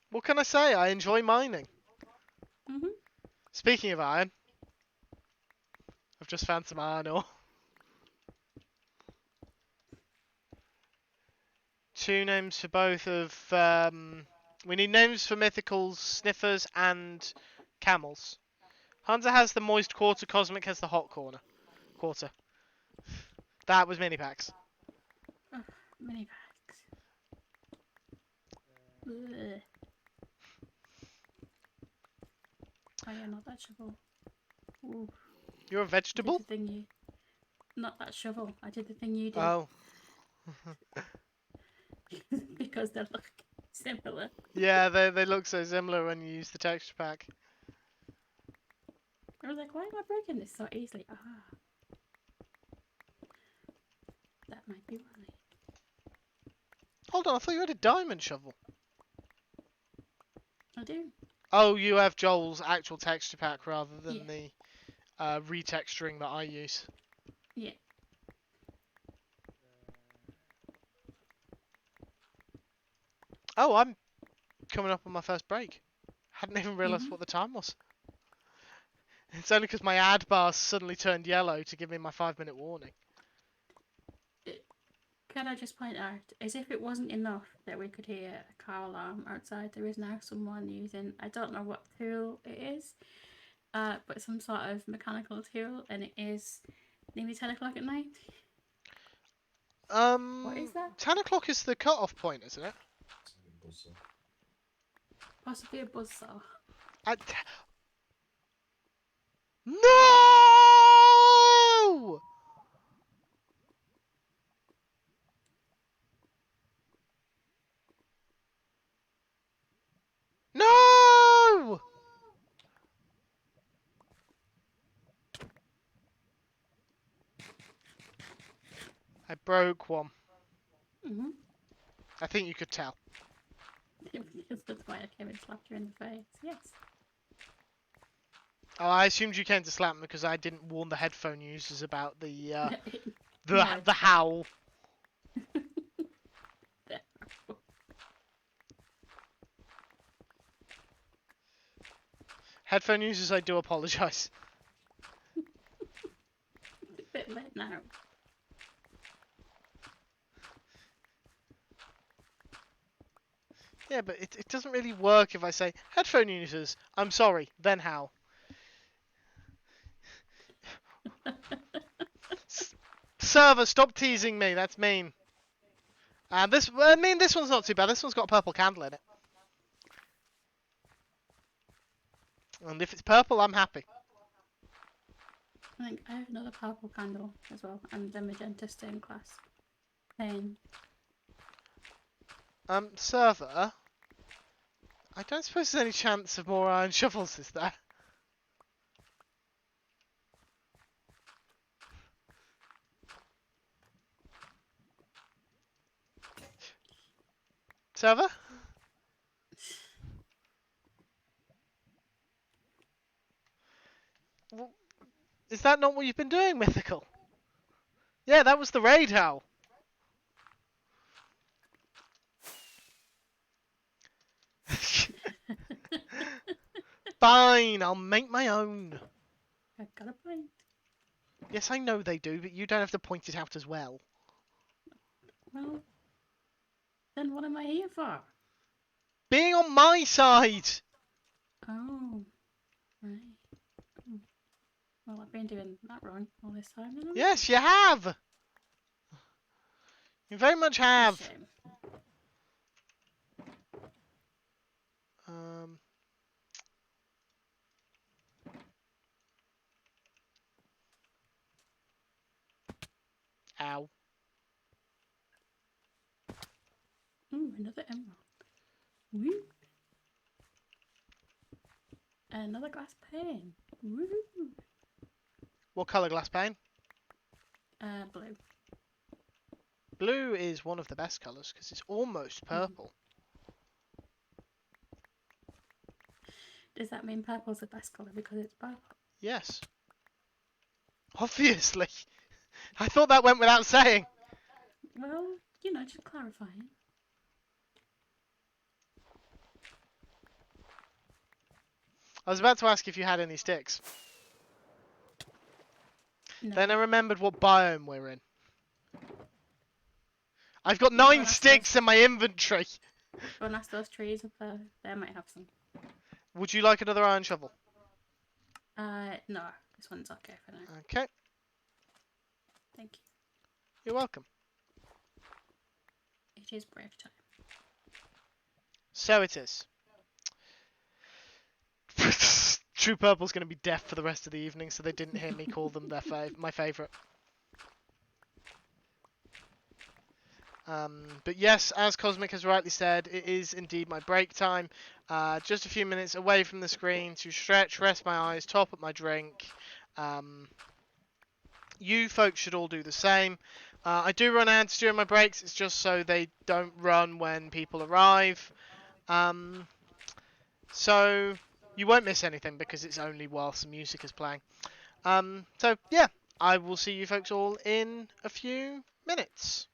What can I say? I enjoy mining. Speaking of iron, I've just found some iron ore. 2 names for both of... we need names for mythicals, sniffers, and camels. Hunter has the moist quarter, Cosmic has the hot quarter. That was mini packs. Ugh, mini packs. Ugh. Oh yeah, not that shovel. Ooh, You're a I did vegetable? the thing you... Not that shovel. I did the thing you did. Oh. Because they look similar. Yeah, they look so similar when you use the texture pack. I was like, why am I breaking this so easily? Ah. That might be why. Hold on, I thought you had a diamond shovel. I do. Oh, you have Joel's actual texture pack rather than Yeah. the retexturing that I use. Yeah. Oh, I'm coming up on my first break. Hadn't even realised Mm-hmm. what the time was. It's only because my ad bar suddenly turned yellow to give me my 5-minute warning. Can I just point out, as if it wasn't enough that we could hear a car alarm outside, there is now someone using, I don't know what tool it is, but some sort of mechanical tool, and it is nearly 10 o'clock at night. What is that? 10 o'clock is the cut-off point, isn't it? Possibly a buzzsaw. No! No! I broke one. Mm-hmm. I think you could tell. That's why I came and slapped you in the face. Yes. Oh, I assumed you came to slap me because I didn't warn the headphone users about the No. the howl. Headphone users, I do apologise. It's a bit late now. Yeah, but it doesn't really work if I say, headphone users, I'm sorry, then how? Server, stop teasing me, that's mean. And this one's not too bad, this one's got a purple candle in it. And if it's purple, I'm happy. I think I have another purple candle as well, and the magenta stained glass pane. Server, I don't suppose there's any chance of more iron shovels, is there? Server? Well, is that not what you've been doing, Mythical? Yeah, that was the raid howl. Fine, I'll make my own. I've got a point. Yes, I know they do, but you don't have to point it out as well. Well, then what am I here for? Being on my side! Oh, right. Oh. Well, I've been doing that wrong all this time, haven't I? Yes, you have! You very much have. Shame. Ow. Ooh, another emerald. Woo! Another glass pane. Woo! What colour glass pane? Blue. Blue is one of the best colours because it's almost purple. Does that mean purple's the best colour because it's purple? Yes. Obviously. I thought that went without saying. Well, you know, just clarifying. I was about to ask if you had any sticks. No. Then I remembered what biome we're in. I've got Go 9 and ask sticks in my inventory. Go and ask those trees up there. They might have some. Would you like another iron shovel? No. This one's okay for now. Okay, Thank you. you're welcome. It is break time. So it is. True Purple's going to be deaf for the rest of the evening, so they didn't hear me call them my favourite. But yes, as Cosmic has rightly said, it is indeed my break time. Just a few minutes away from the screen to stretch, rest my eyes, top up my drink. You folks should all do the same. I do run ads during my breaks. It's just so they don't run when people arrive. So you won't miss anything because it's only whilst the music is playing. So yeah, I will see you folks all in a few minutes.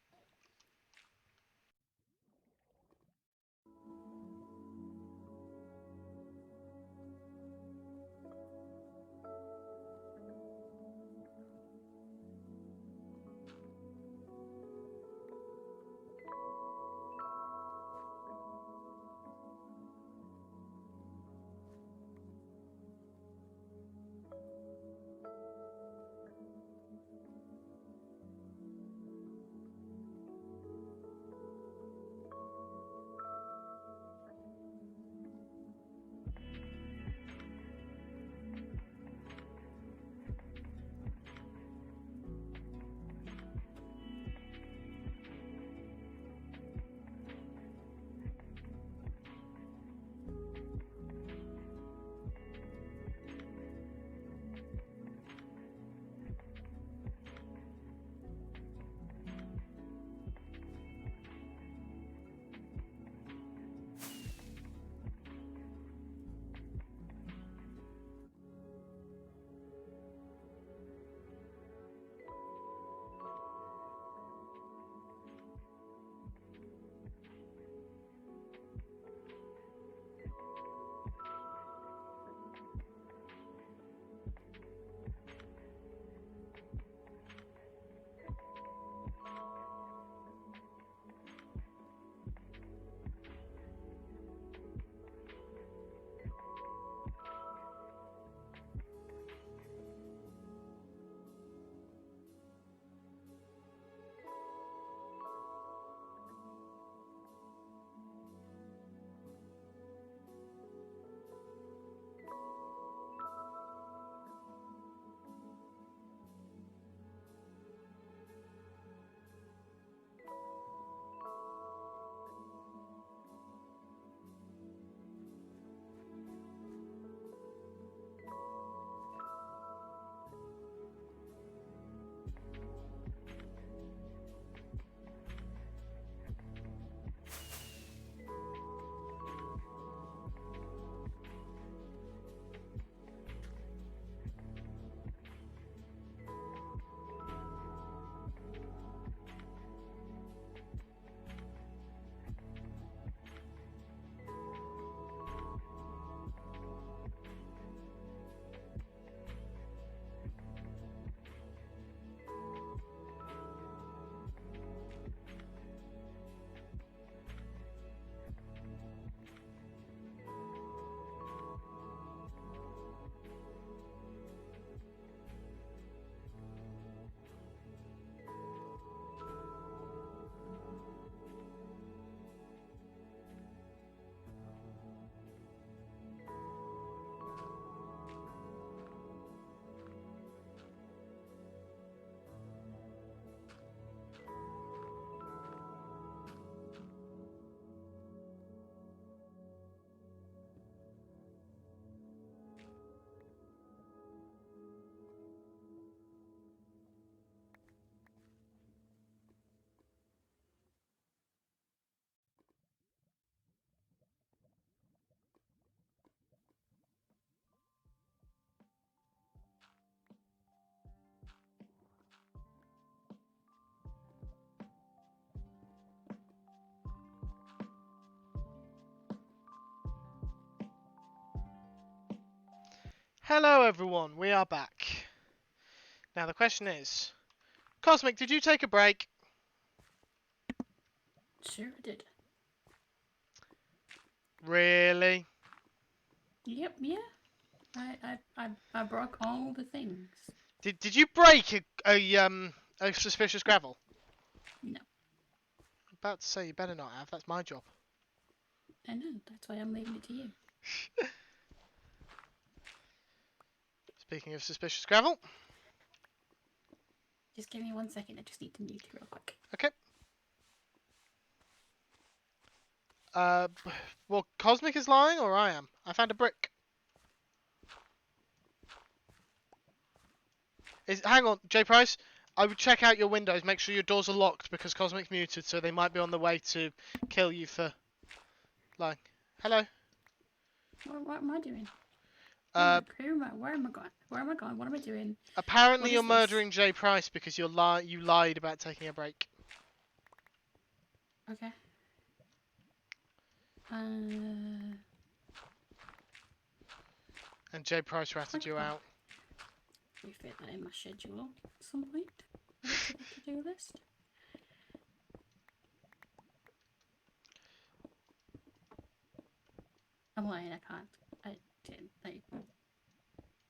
Hello everyone, we are back. Now the question is, Cosmic, did you take a break? Sure did. Really? Yep, yeah. I broke all the things. Did you break a suspicious gravel? No, I'm about to say you better not have. That's my job. I know. That's why I'm leaving it to you. Speaking of suspicious gravel. Just give me 1 second. I just need to mute you real quick. Okay. Well, Cosmic is lying, or I am. I found a brick. Hang on, J Price. I would check out your windows. Make sure your doors are locked because Cosmic's muted, so they might be on the way to kill you for lying. Hello. What am I doing? Uh, Who am I? Where am I going? Where am I going? What am I doing? Apparently What you're is this? murdering J Price because you lied about taking a break. Okay. And J Price ratted you out. We fit that in my schedule at some point. Add it to the to-do list. I'm lying. I can't. I didn't. Like,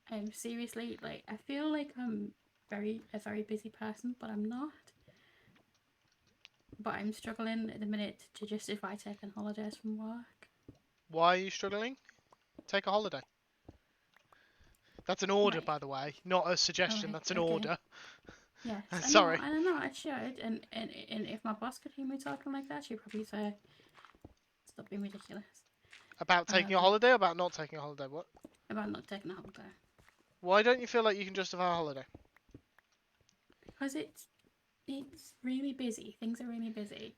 I'm seriously like. I feel like I'm a very busy person, but I'm not. But I'm struggling at the minute to justify taking holidays from work. Why are you struggling? Take a holiday. That's an order, Right. by the way, not a suggestion. Alright. That's an Okay. order. Yes. Sorry. I know. I should. And if my boss could hear me talking like that, she'd probably say, "Stop being ridiculous." About taking a holiday or about not taking a holiday? What? About not taking a holiday. Why don't you feel like you can justify a holiday? Because it's really busy. Things are really busy,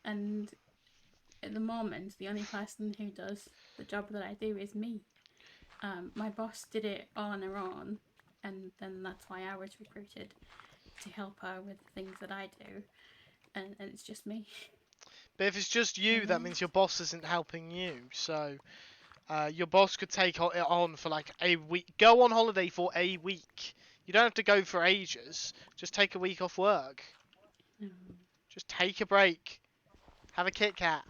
and at the moment, the only person who does the job that I do is me. My boss did it all on her own, and then that's why I was recruited to help her with the things that I do, and it's just me. But if it's just you, And that then, means your boss isn't helping you. So your boss could take it on for like a week. Go on holiday for a week. You don't have to go for ages. Just take a week off work. Just take a break. Have a Kit Kat.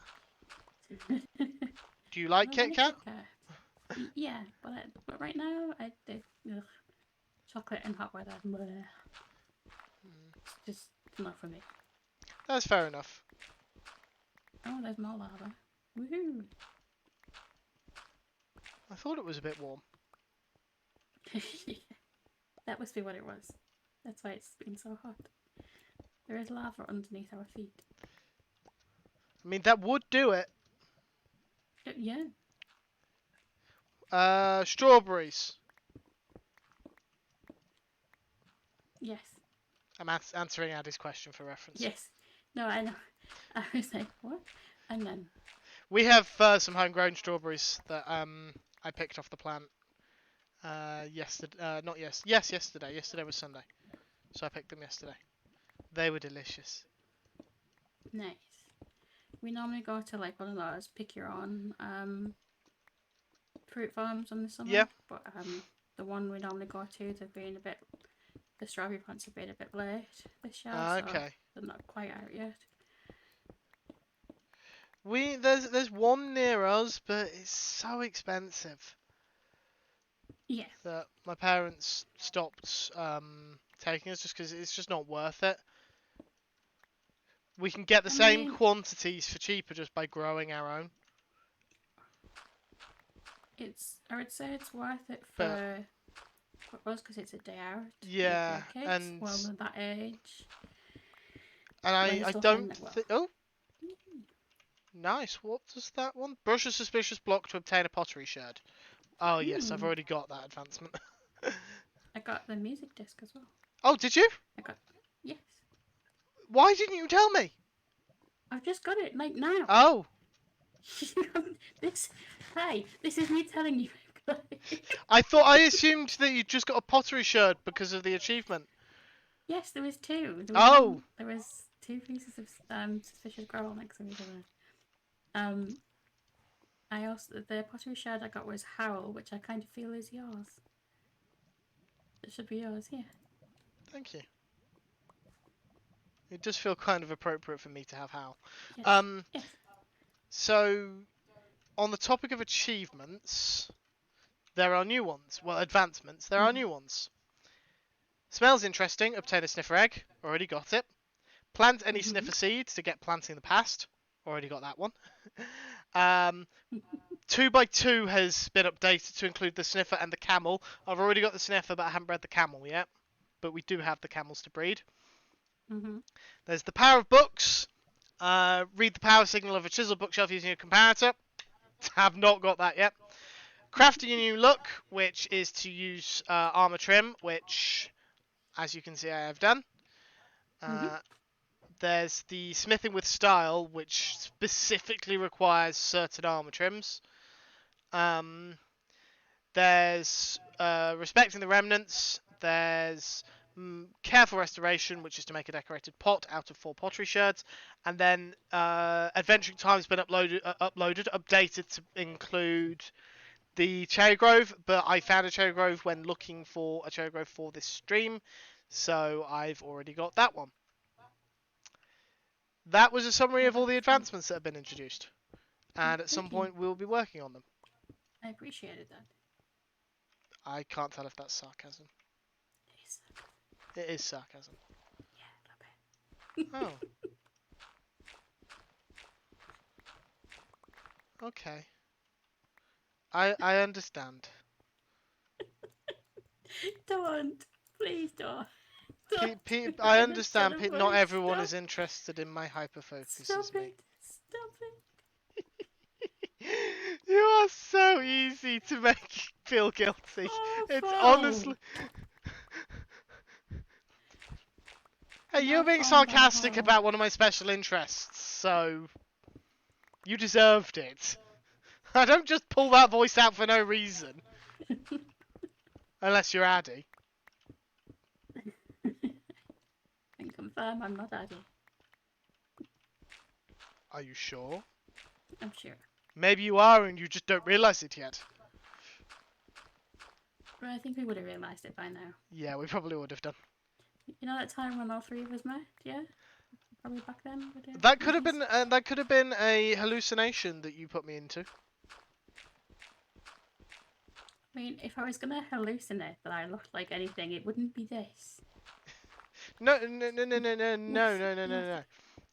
Do you like I Kit want a Kat? Kit Kat. Yeah, but right now ugh, chocolate and hot weather. Bleh. It's just not for me. That's fair enough. Oh, there's more lava. Woohoo! I thought it was a bit warm. That must be what it was. That's why it's been so hot. There is lava underneath our feet. I mean, that would do it. Yeah. Strawberries. Yes. I'm answering Addy's question for reference. Yes. No, I know. I was like, what? And then. We have some homegrown strawberries that I picked off the plant yesterday. Not yes. Yes, yesterday. Yesterday was Sunday, so I picked them yesterday. They were delicious. Nice. We normally go to like one of those pick your own fruit farms in the summer. Yeah. But the one we normally go to, the strawberry plants have been a bit late this year, so Okay. they're not quite out yet. There's one near us, but it's so expensive. Yeah. That my parents stopped taking us just because it's just not worth it. We can get the same quantities for cheaper just by growing our own. I would say it's worth it for us because it's a day out. Yeah, with kids, and well, at that age. And I don't think. Oh, nice. What does that one? Brush a suspicious block to obtain a pottery sherd. Oh yes, I've already got that advancement. I got the music disc as well. Oh, did you? Yes. Why didn't you tell me? I've just got it like now. Oh. This is me telling you. I assumed that you just got a pottery sherd because of the achievement. Yes, there was two. There was two pieces of suspicious gravel next to each other. The pottery sherd I got was Howl, which I kind of feel is yours. It should be yours, yeah. Thank you. It does feel kind of appropriate for me to have Hal. Yes. Um, Yes. so on the topic of achievements, there are new ones. Well, advancements, there are new ones. Smells interesting, obtain a sniffer egg, already got it. Plant any sniffer seeds to get planting in the past, already got that one. 2x2 has been updated to include the sniffer and the camel. I've already got the sniffer, but I haven't bred the camel yet. But we do have the camels to breed. There's the power of books. Read the power signal of a chisel bookshelf using a comparator. Have not got that yet. Crafting a new look, which is to use armor trim, which, as you can see, I have done. There's the smithing with style, which specifically requires certain armor trims. There's respecting the remnants. There's careful restoration, which is to make a decorated pot out of 4 pottery sherds, and then adventuring time's been updated to include the cherry grove. But I found a cherry grove when looking for a cherry grove for this stream, so I've already got that one. That was a summary of all the advancements that have been introduced, and at some point we'll be working on them. I appreciated that. I can't tell if that's sarcasm. It is sarcasm. Yeah, a little bit. Oh. Okay. I understand. Don't. Please don't. I understand. Not everyone Stop. is interested in my hyperfocus Stop as me. it. Stop it. You are so easy to make feel guilty. It's honestly. Hey, you're being sarcastic about one of my special interests, so you deserved it. I don't just pull that voice out for no reason. Unless you're Addy. And confirm I'm not Addy. Are you sure? I'm sure. Maybe you are and you just don't realise it yet. Well, I think we would have realised it by now. Yeah, we probably would have done. You know that time when all 3 of us met? Yeah? Probably back then? That could have been a hallucination that you put me into. I mean, if I was gonna hallucinate that I looked like anything, it wouldn't be this. No.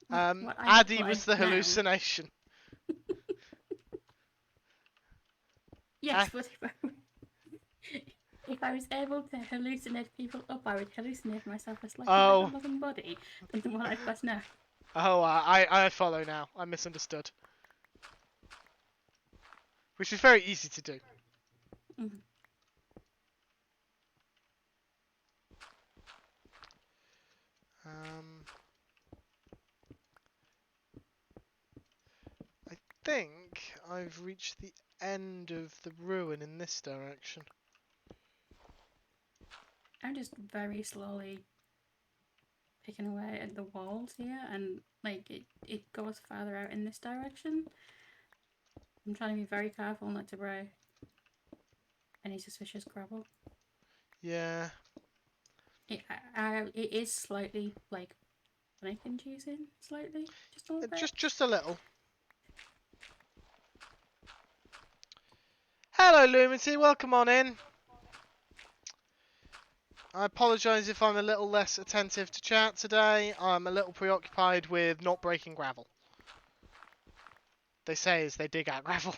Addy was the hallucination. Yes, but if I was able to hallucinate people up, I would hallucinate myself as like a loving body than what I've got now. Oh, I follow now. I misunderstood. Which is very easy to do. I think I've reached the end of the ruin in this direction. I'm just very slowly picking away at the walls here, and like it goes farther out in this direction. I'm trying to be very careful not to break any suspicious gravel. Yeah. It is slightly like panic inducing, slightly, just a little bit. Just a little. Hello, Lumity. Welcome on in. I apologise if I'm a little less attentive to chat today. I'm a little preoccupied with not breaking gravel. They say as they dig out gravel.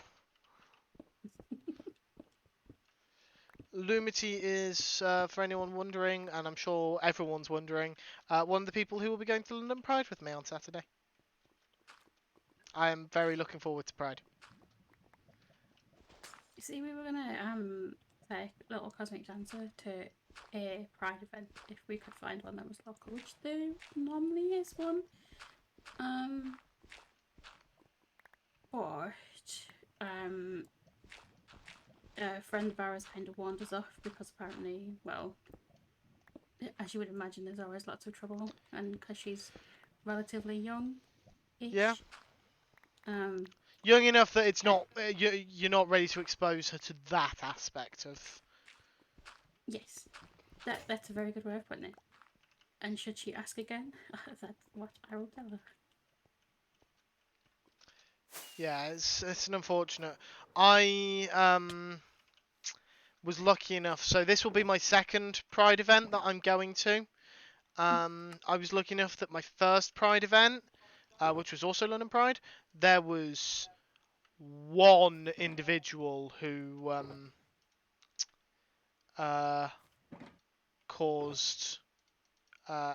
Lumity is, for anyone wondering, and I'm sure everyone's wondering, one of the people who will be going to London Pride with me on Saturday. I am very looking forward to Pride. You see, we were gonna take Little Cosmic Dancer to a Pride event if we could find one that was local, which there normally is one. But a friend of ours kind of warned us off because apparently, well, as you would imagine, there's always lots of trouble, and because she's relatively young-ish. Yeah. Young enough that it's not you're not ready to expose her to that aspect of. Yes, that's a very good way of putting it. And should she ask again, that's what I will tell her. Yeah, it's an unfortunate. I was lucky enough. So this will be my second Pride event that I'm going to. I was lucky enough that my first Pride event, which was also London Pride, there was one individual who uh, caused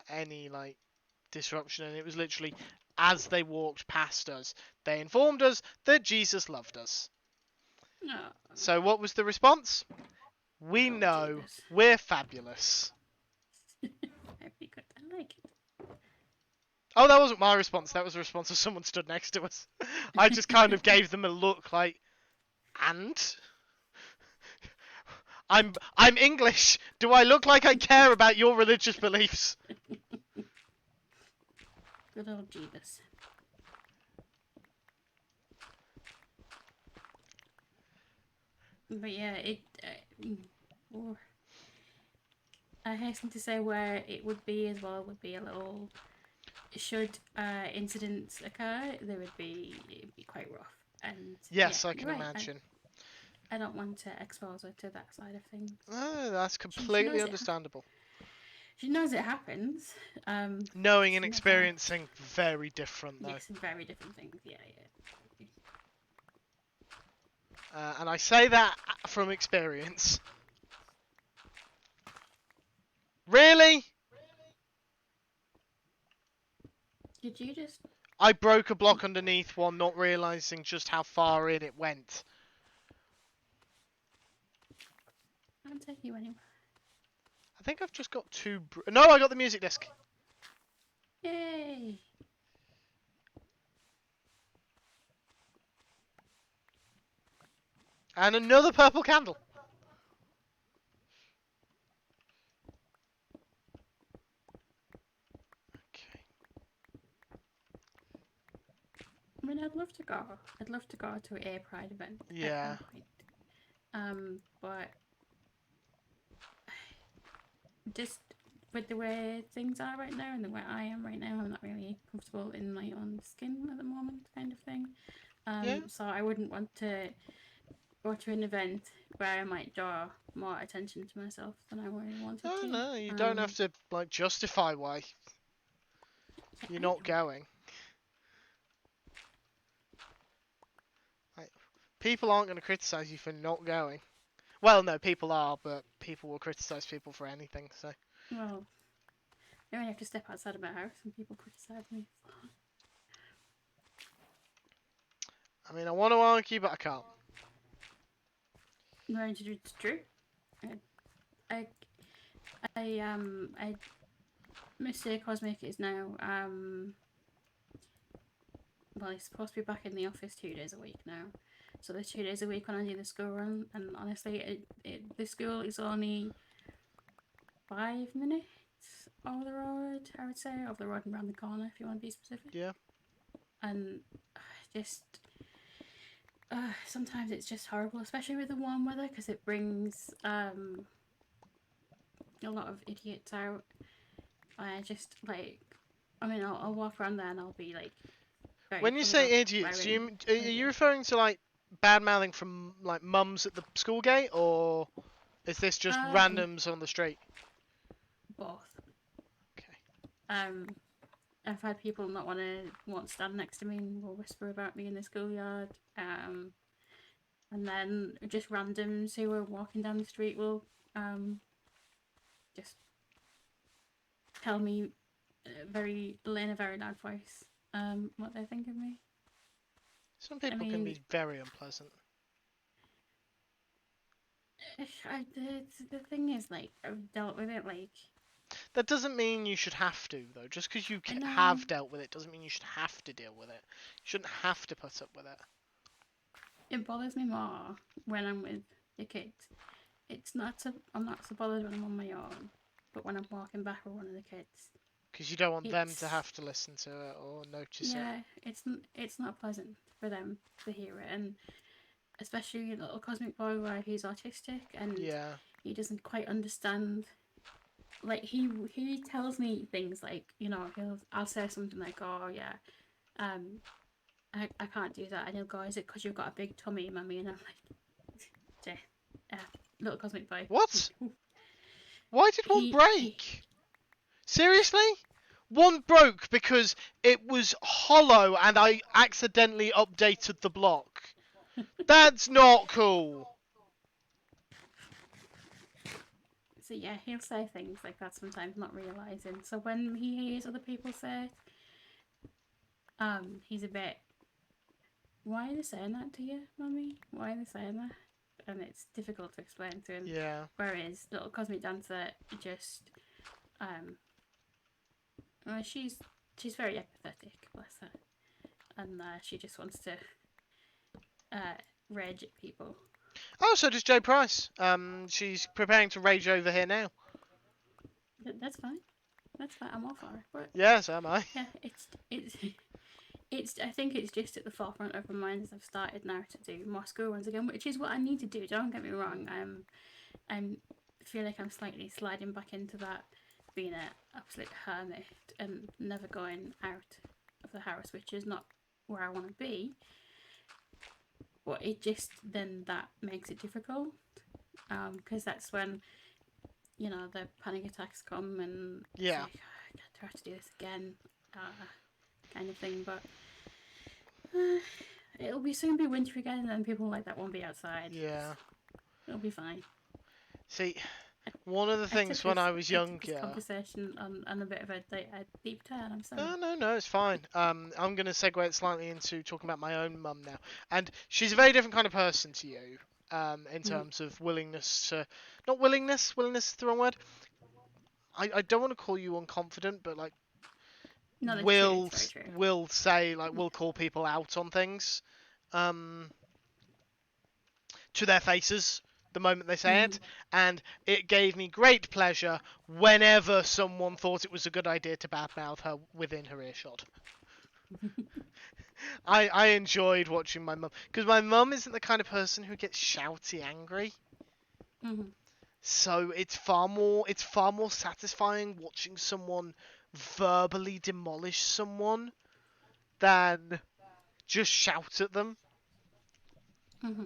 any like disruption, and it was literally as they walked past us, they informed us that Jesus loved us. Oh, So what was the response? We oh know Jesus. we're fabulous. Very good. I like Oh, that wasn't my response. That was the response of someone stood next to us. I just kind of it. gave them a look like, and I'm English. Do I look like I care about your religious beliefs? Good old Jesus. But yeah, oh, I hasten to say where it would be as well would be a little. Should incidents occur, it'd be quite rough. And yeah, Yes, I you're can right. imagine. I don't want to expose her to that side of things. Oh, that's She completely knows it. understandable. She knows it happens. Knowing and She never. experiencing, very different though. Yes, very different things. Yeah. And I say that from experience. Really? Did you just? I broke a block underneath one, not realising just how far in it went. I'll take you anywhere. I think I've just got two... No, I got the music disc. Yay! And another purple candle. Okay. I mean, I'd love to go. I'd love to go to a Pride event at Yeah. some point. But just with the way things are right now and the way I am right now, I'm not really comfortable in my own skin at the moment, kind of thing. Yeah. So I wouldn't want to go to an event where I might draw more attention to myself than I really wanted Oh to. no, you don't have to like justify why Yeah, you're I not know. going. Like, people aren't going to criticize you for not going. Well, no, people are, but people will criticize people for anything. So. Well, I only have to step outside of my house and people criticize me. I mean, I want to argue, but I can't. I'm going to do it's true. I Mr. Cosmic is now well, he's supposed to be back in the office 2 days a week now. So there's 2 days a week when I do the school run, and honestly, the school is only 5 minutes over the road. I would say over the road and around the corner, if you want to be specific. Yeah. And just sometimes it's just horrible, especially with the warm weather, because it brings a lot of idiots out. I just like, I mean, I'll walk around there and I'll be like. When you say idiots, are you referring to like bad mouthing from like mums at the school gate, or is this just randoms on the street? Both. Okay. I've had people not won't stand next to me and will whisper about me in the schoolyard. And then just randoms who are walking down the street will just tell me in a very loud voice what they think of me. Some people can be very unpleasant. The thing is, like, I've dealt with it, like. That doesn't mean you should have to, though. Just because you have dealt with it doesn't mean you should have to deal with it. You shouldn't have to put up with it. It bothers me more when I'm with the kids. I'm not so bothered when I'm on my own, but when I'm walking back with one of the kids. Because you don't want them to have to listen to it or notice it. Yeah, it's not pleasant for them to hear it, and especially little cosmic boy where he's autistic and he doesn't quite understand like he tells me things like, I'll say something like, oh yeah, um I can't do that, and he'll go, is it because you've got a big tummy, mummy? And I'm like, little cosmic boy. What? Why did one He break? Seriously? One broke because it was hollow and I accidentally updated the block. That's not cool. So yeah, he'll say things like that sometimes, not realizing. So when he hears other people say it, he's a bit, why are they saying that to you, mummy? Why are they saying that? And it's difficult to explain to him. Yeah. Whereas little cosmic dancer just, she's very empathetic, bless her, and she just wants to rage at people. Oh, so does Joe Price. She's preparing to rage over here now. That's fine. That's fine. I'm all for it. But Yeah, so am I. yeah, it's. I think it's just at the forefront of my mind as I've started now to do more school runs again, which is what I need to do. Don't get me wrong. I feel like I'm slightly sliding back into that, being an absolute hermit and never going out of the house, which is not where I want to be. But it just then that makes it difficult, because that's when the panic attacks come and Yeah. it's like, oh, I have to do this again, kind of thing. But it'll be soon be winter again, and then people like that won't be outside. Yeah. It'll be fine. See, one of the I took things when this I was I took this younger. conversation on a bit of a deep turn. I'm sorry. No, it's fine. I'm going to segue it slightly into talking about my own mum now. And she's a very different kind of person to you, in terms of willingness to... Not willingness, willingness is the wrong word. I don't want to call you unconfident, but like, No, that's true. will It's very true. will say, like, will call people out on things, um, to their faces the moment they say it, and it gave me great pleasure whenever someone thought it was a good idea to badmouth her within her earshot. I enjoyed watching my mum, because my mum isn't the kind of person who gets shouty angry. Mm-hmm. So it's far more satisfying watching someone verbally demolish someone than just shout at them. Mm-hmm.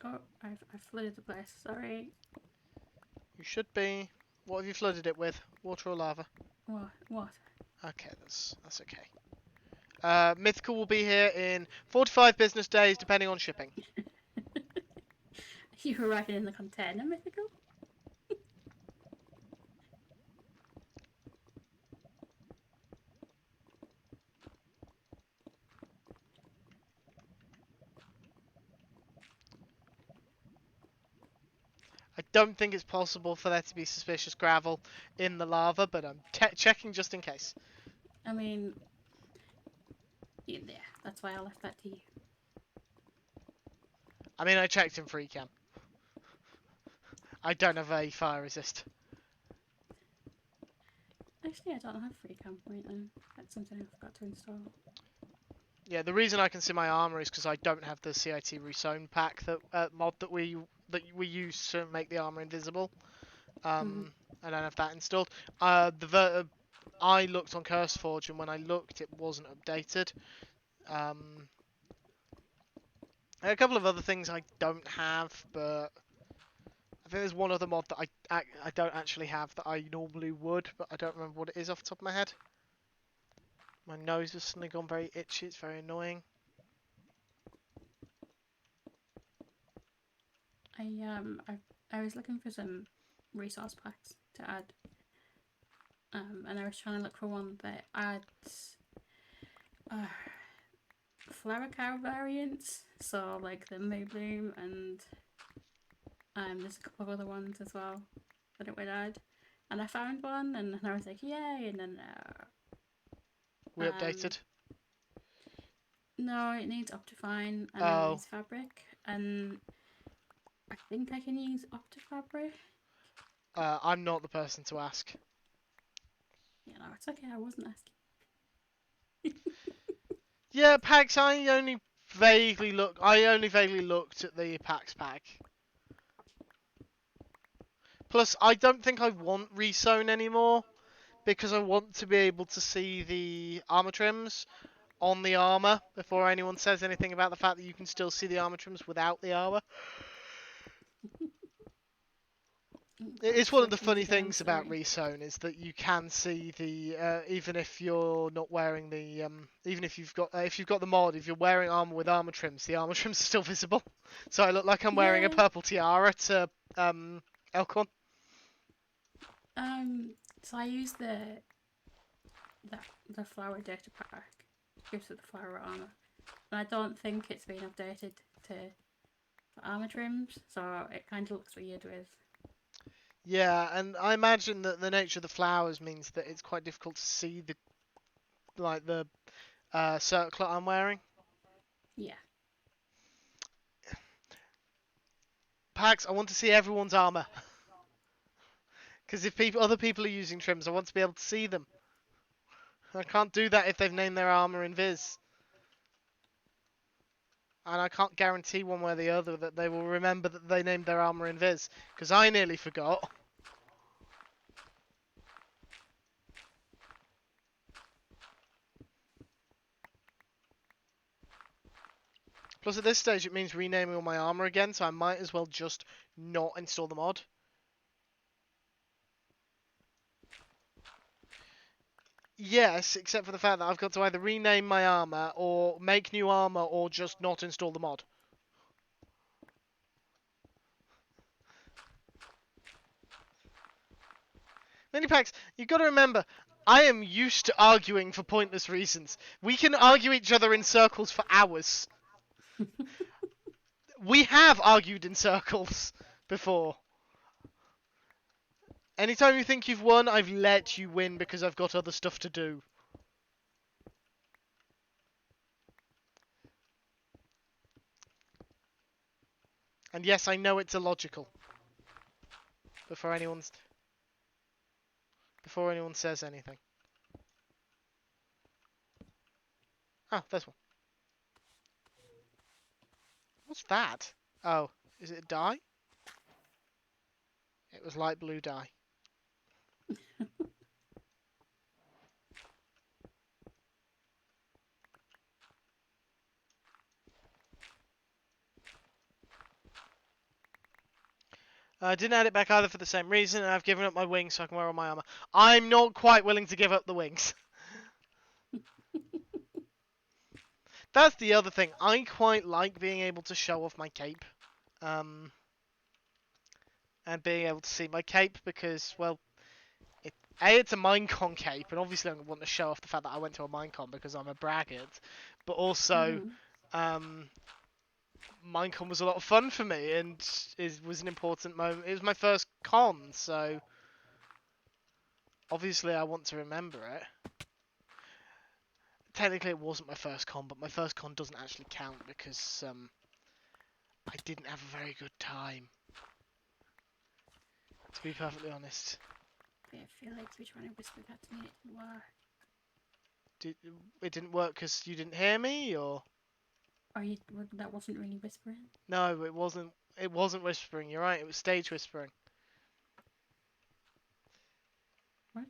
Oh, I've flooded the place. Sorry. You should be. What have you flooded it with? Water or lava? What? Okay, that's okay. Mythical will be here in 45 business days, depending on shipping. You arriving in the container, Mythical? I don't think it's possible for there to be suspicious gravel in the lava, but I'm checking just in case. I mean, yeah, that's why I left that to you. I mean, I checked in free cam. I don't have a fire resist. Actually, I don't have free camp right now. That's something I forgot to install. Yeah, the reason I can see my armor is because I don't have the CIT Resone pack mod that we use to make the armor invisible. I don't have that installed. I looked on CurseForge, and when I looked, it wasn't updated. A couple of other things I don't have, but I think there's one other mod that I don't actually have that I normally would, but I don't remember what it is off the top of my head. My nose has suddenly gone very itchy. It's very annoying. I was looking for some resource packs to add, and I was trying to look for one that adds flower cow variants, so like the Moo Bloom, and there's a couple of other ones as well that it would add. And I found one, and I was like, yay! And then We updated. no, it needs Optifine and it needs Fabric, and I think I can use Optifabric. I'm not the person to ask. You know, it's okay. I wasn't asking. Yeah, packs. I only vaguely looked at the packs pack. Plus, I don't think I want resewn anymore because I want to be able to see the armor trims on the armor before anyone says anything about the fact that you can still see the armor trims without the armor. It's one of the funny things about resewn is that you can see the even if you're not wearing the even if you've got the mod, if you're wearing armor with armor trims, the armor trims are still visible. So I look like I'm wearing a Yeah. purple tiara to Elcon. So I use the flower data pack, gives it the flower armor, and I don't think it's been updated to armor trims, so it kind of looks weird with. Yeah, and I imagine that the nature of the flowers means that it's quite difficult to see the circlet I'm wearing. Yeah. Pax, I want to see everyone's armor. Because if other people are using trims, I want to be able to see them. I can't do that if they've named their armor in Viz. And I can't guarantee one way or the other that they will remember that they named their armor in Viz. Because I nearly forgot. Plus at this stage it means renaming all my armor again, so I might as well just not install the mod. Yes, except for the fact that I've got to either rename my armor, or make new armor, or just not install the mod. Minipacks, you've got to remember, I am used to arguing for pointless reasons. We can argue each other in circles for hours. We have argued in circles before. Anytime you think you've won, I've let you win because I've got other stuff to do. And yes, I know it's illogical. Before anyone says anything. Oh, there's one. What's that? Oh, is it a dye? It was light blue dye. I didn't add it back either for the same reason, and I've given up my wings so I can wear all my armor. I'm not quite willing to give up the wings. That's the other thing. I quite like being able to show off my cape. And being able to see my cape because, well, it's a Minecon cape, and obviously I want to show off the fact that I went to a Minecon because I'm a braggart. But also, Minecon was a lot of fun for me, and it was an important moment. It was my first con, so obviously I want to remember it. Technically it wasn't my first con, but my first con doesn't actually count because I didn't have a very good time. To be perfectly honest. I feel like you were trying to whisper that to me, it didn't work. It didn't work because you didn't hear me, or? That wasn't really whispering? No, it wasn't. It wasn't whispering. You're right. It was stage whispering. What?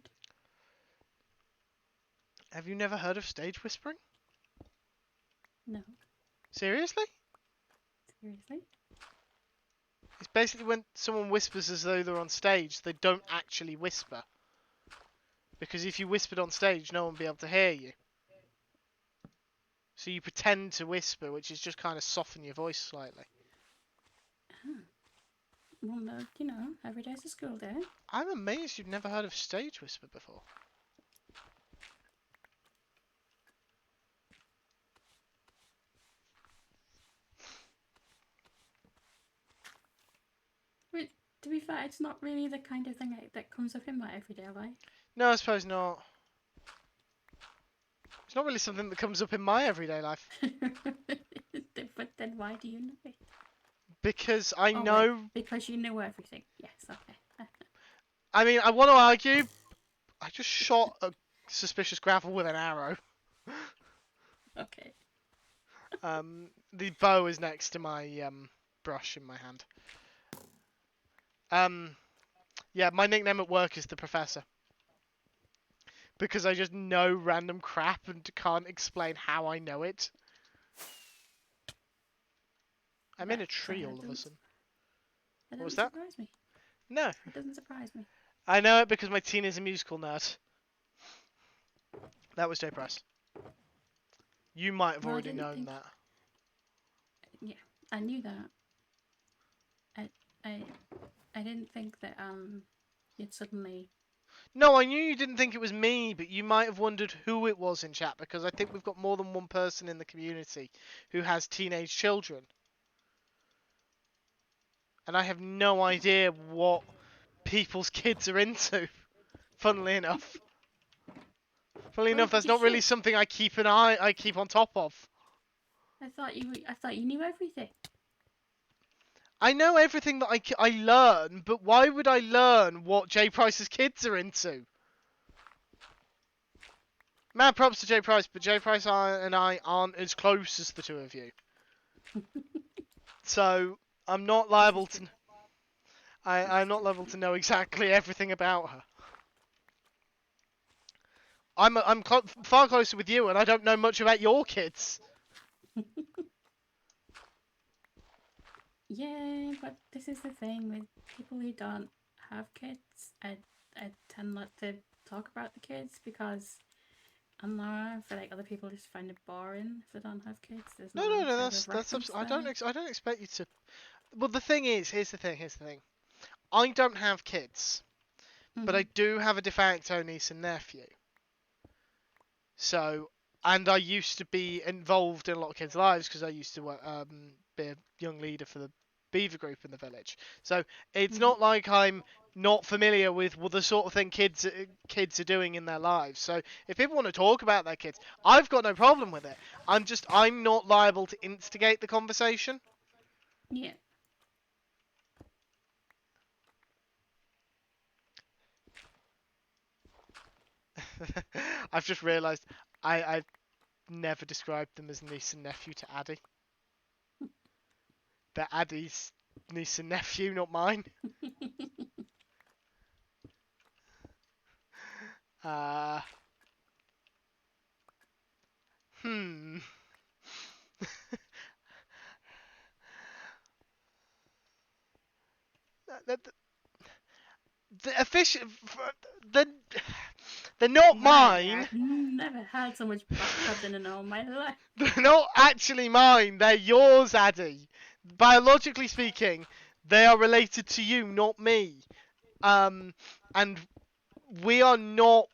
Have you never heard of stage whispering? No. Seriously? Seriously? It's basically when someone whispers as though they're on stage. They don't actually whisper. Because if you whispered on stage, no one would be able to hear you. So you pretend to whisper, which is just kind of soften your voice slightly. Well, no, every day's a school day. I'm amazed you've never heard of stage whisper before. But to be fair, it's not really the kind of thing that comes up in my everyday life. No, I suppose not. It's not really something that comes up in my everyday life. But then why do you know it? Because I know... Wait, because you know everything. Yes, okay. I mean, I want to argue. I just shot a suspicious gravel with an arrow. Okay. The bow is next to my brush in my hand. Yeah, my nickname at work is the Professor. Because I just know random crap and can't explain how I know it. I'm in That a tree all of a sudden. that What was doesn't that? surprise me. No. It doesn't surprise me. I know it because my teen is a musical nerd. That was Jay Price. You might have Well, I already didn't known think. that. Yeah, I knew that. I I I didn't think that you'd suddenly. No, I knew you didn't think it was me, but you might have wondered who it was in chat because I think we've got more than one person in the community who has teenage children. And I have no idea what people's kids are into, funnily enough. Funnily Well, enough, that's you not really should. something I keep on top of. I thought you knew everything. I know everything that I learn, but why would I learn what Jay Price's kids are into? Mad props to Jay Price, but Jay Price and I aren't as close as the two of you. So I'm not This is liable true. to. This I'm is not true. liable to know exactly everything about her. I'm far closer with you, and I don't know much about your kids. Yeah, but this is the thing with people who don't have kids. I tend not to talk about the kids because I don't know. I feel like other people just find it boring if they don't have kids. There's No, no no, no. sort of reference I there. don't. I don't expect you to. Well, the thing is, here's the thing. Here's the thing. I don't have kids, but I Mm-hmm. do have a de facto niece and nephew. So, and I used to be involved in a lot of kids' lives because I used to be a young leader for the Beaver group in the village. So it's Mm-hmm. not like I'm not familiar with the sort of thing kids are doing in their lives. So if people want to talk about their kids, I've got no problem with it. I'm not liable to instigate the conversation. Yeah. I've just realised I've never described them as niece and nephew to Addy. They're Addy's niece and nephew, not mine. Uh, hmm. the, the official, the, they're not My, mine. I've never had so much back rubbing in all my life. They're not actually mine. They're yours, Addy. Biologically speaking, they are related to you, not me. And we are not,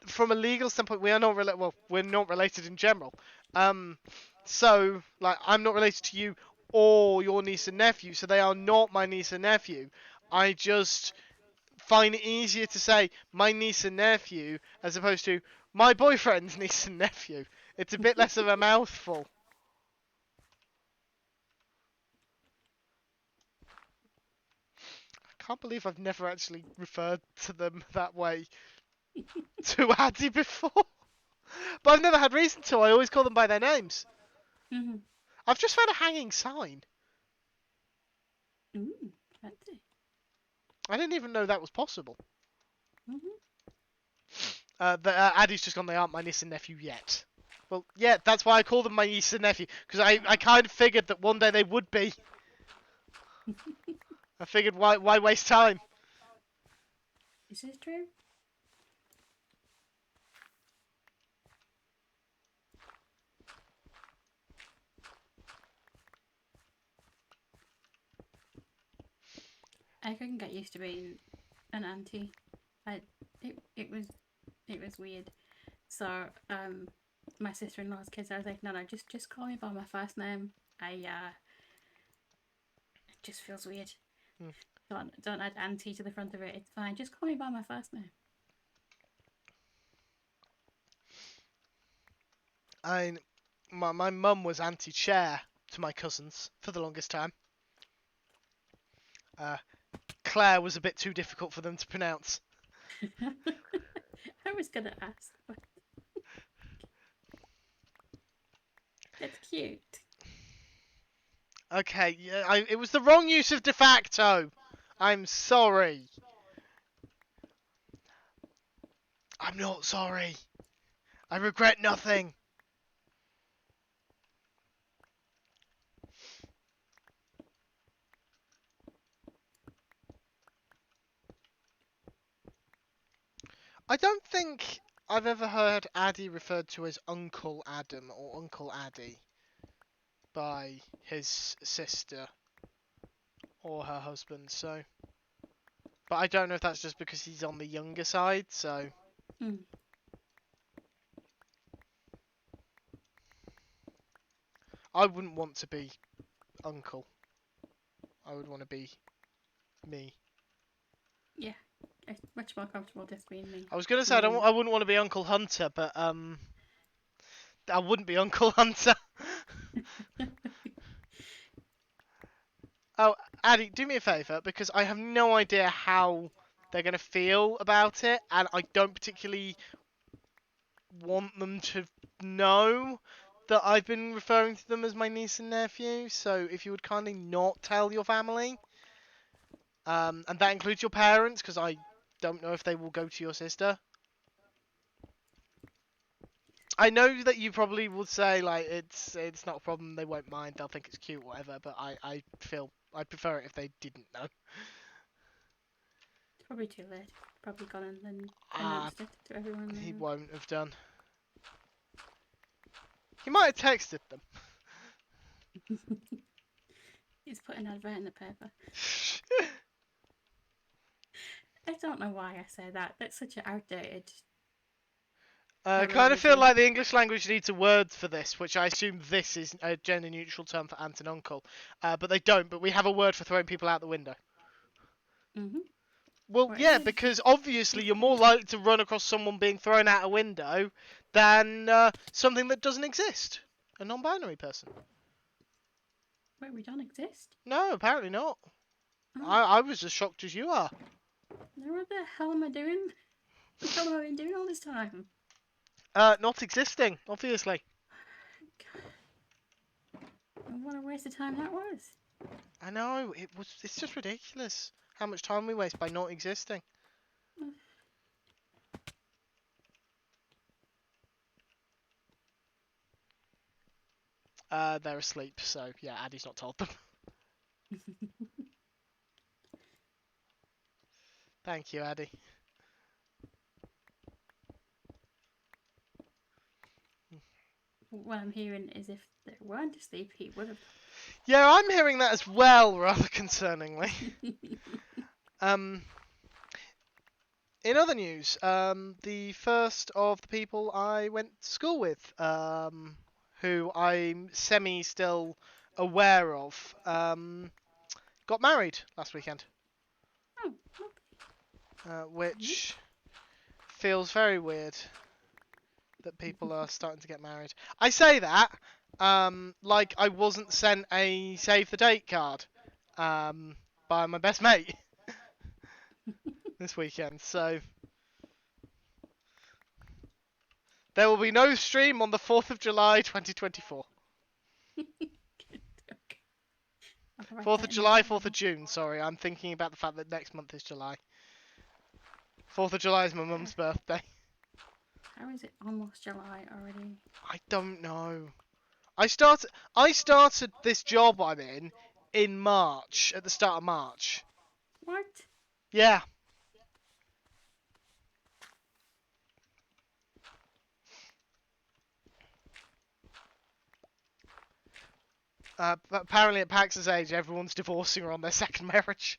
from a legal standpoint, we are not related. Well, we're not related in general. Um, so like, I'm not related to you or your niece and nephew, so they are not my niece and nephew. I just find it easier to say my niece and nephew as opposed to my boyfriend's niece and nephew. It's a bit less of a mouthful. I can't believe I've never actually referred to them that way to Addy before. But I've never had reason to. I always call them by their names. Mm-hmm. I've just found a hanging sign. Ooh, fancy. I didn't even know that was possible. Mm-hmm. Addy's just gone, they aren't my niece and nephew yet. Well, yeah, that's why I call them my niece and nephew. Because I kind of figured that one day they would be. I figured, why waste time? Is this true? I couldn't get used to being an auntie. I it was weird. So my sister in law's kids, I was like, no, just call me by my first name. It just feels weird. Hmm. Don't add auntie to the front of it. It's fine. Just call me by my first name. My mum was anti-chair to my cousins for the longest time. Uh, Claire was a bit too difficult for them to pronounce. I was gonna ask, but that's cute. Okay, yeah, it was the wrong use of de facto. I'm sorry. I'm not sorry. I regret nothing. I don't think I've ever heard Addy referred to as Uncle Adam or Uncle Addy by his sister or her husband, so. But I don't know if that's just because he's on the younger side, so. Hmm. I wouldn't want to be Uncle. I would want to be me. Yeah, it's much more comfortable just being me. I was gonna say Me. I wouldn't want to be Uncle Hunter, but I wouldn't be Uncle Hunter. Oh, Addy, do me a favour because I have no idea how they're gonna feel about it, and I don't particularly want them to know that I've been referring to them as my niece and nephew. So if you would kindly not tell your family, and that includes your parents, because I don't know if they will go to your sister. I know that you probably would say like it's not a problem, they won't mind, they'll think it's cute, whatever. But I feel I'd prefer it if they didn't know. It's probably too late. Probably gone and then Ah, announced it to everyone he there. won't have done. He might have texted them. He's put an advert in the paper. I don't know why I say that. That's such an outdated I kind of feel terminology. like the English language needs a word for this, which I assume this is a gender neutral term for aunt and uncle. But they don't, but we have a word for throwing people out the window. Mm-hmm. Well, What is yeah, it? because obviously you're more likely to run across someone being thrown out a window than something that doesn't exist. A non-binary person. Wait, we don't exist? No, apparently not. Oh, I was as shocked as you are. now what the hell am I doing? What the hell have I been doing all this time? Not existing, obviously. And what a waste of time that was. I know, it's just ridiculous how much time we waste by not existing. They're asleep, so yeah, Addy's not told them. Thank you, Addy. What I'm hearing is if they weren't asleep, he would have Yeah, I'm hearing that as well, rather concerningly. Um, in other news, the first of the people I went to school with, who I'm semi still aware of, got married last weekend, Oh, which feels very weird that people are starting to get married. I say that, like I wasn't sent a save the date card, by my best mate this weekend, so there will be no stream on the 4th of July 2024. okay. 4th of July, 4th of June, sorry. I'm thinking about the fact that next month is July. 4th of July is my mum's birthday. How is it almost July already? I don't know. I started this job I'm in March, at the start of March. What? Yeah. But apparently at Pax's age, everyone's divorcing or on their second marriage.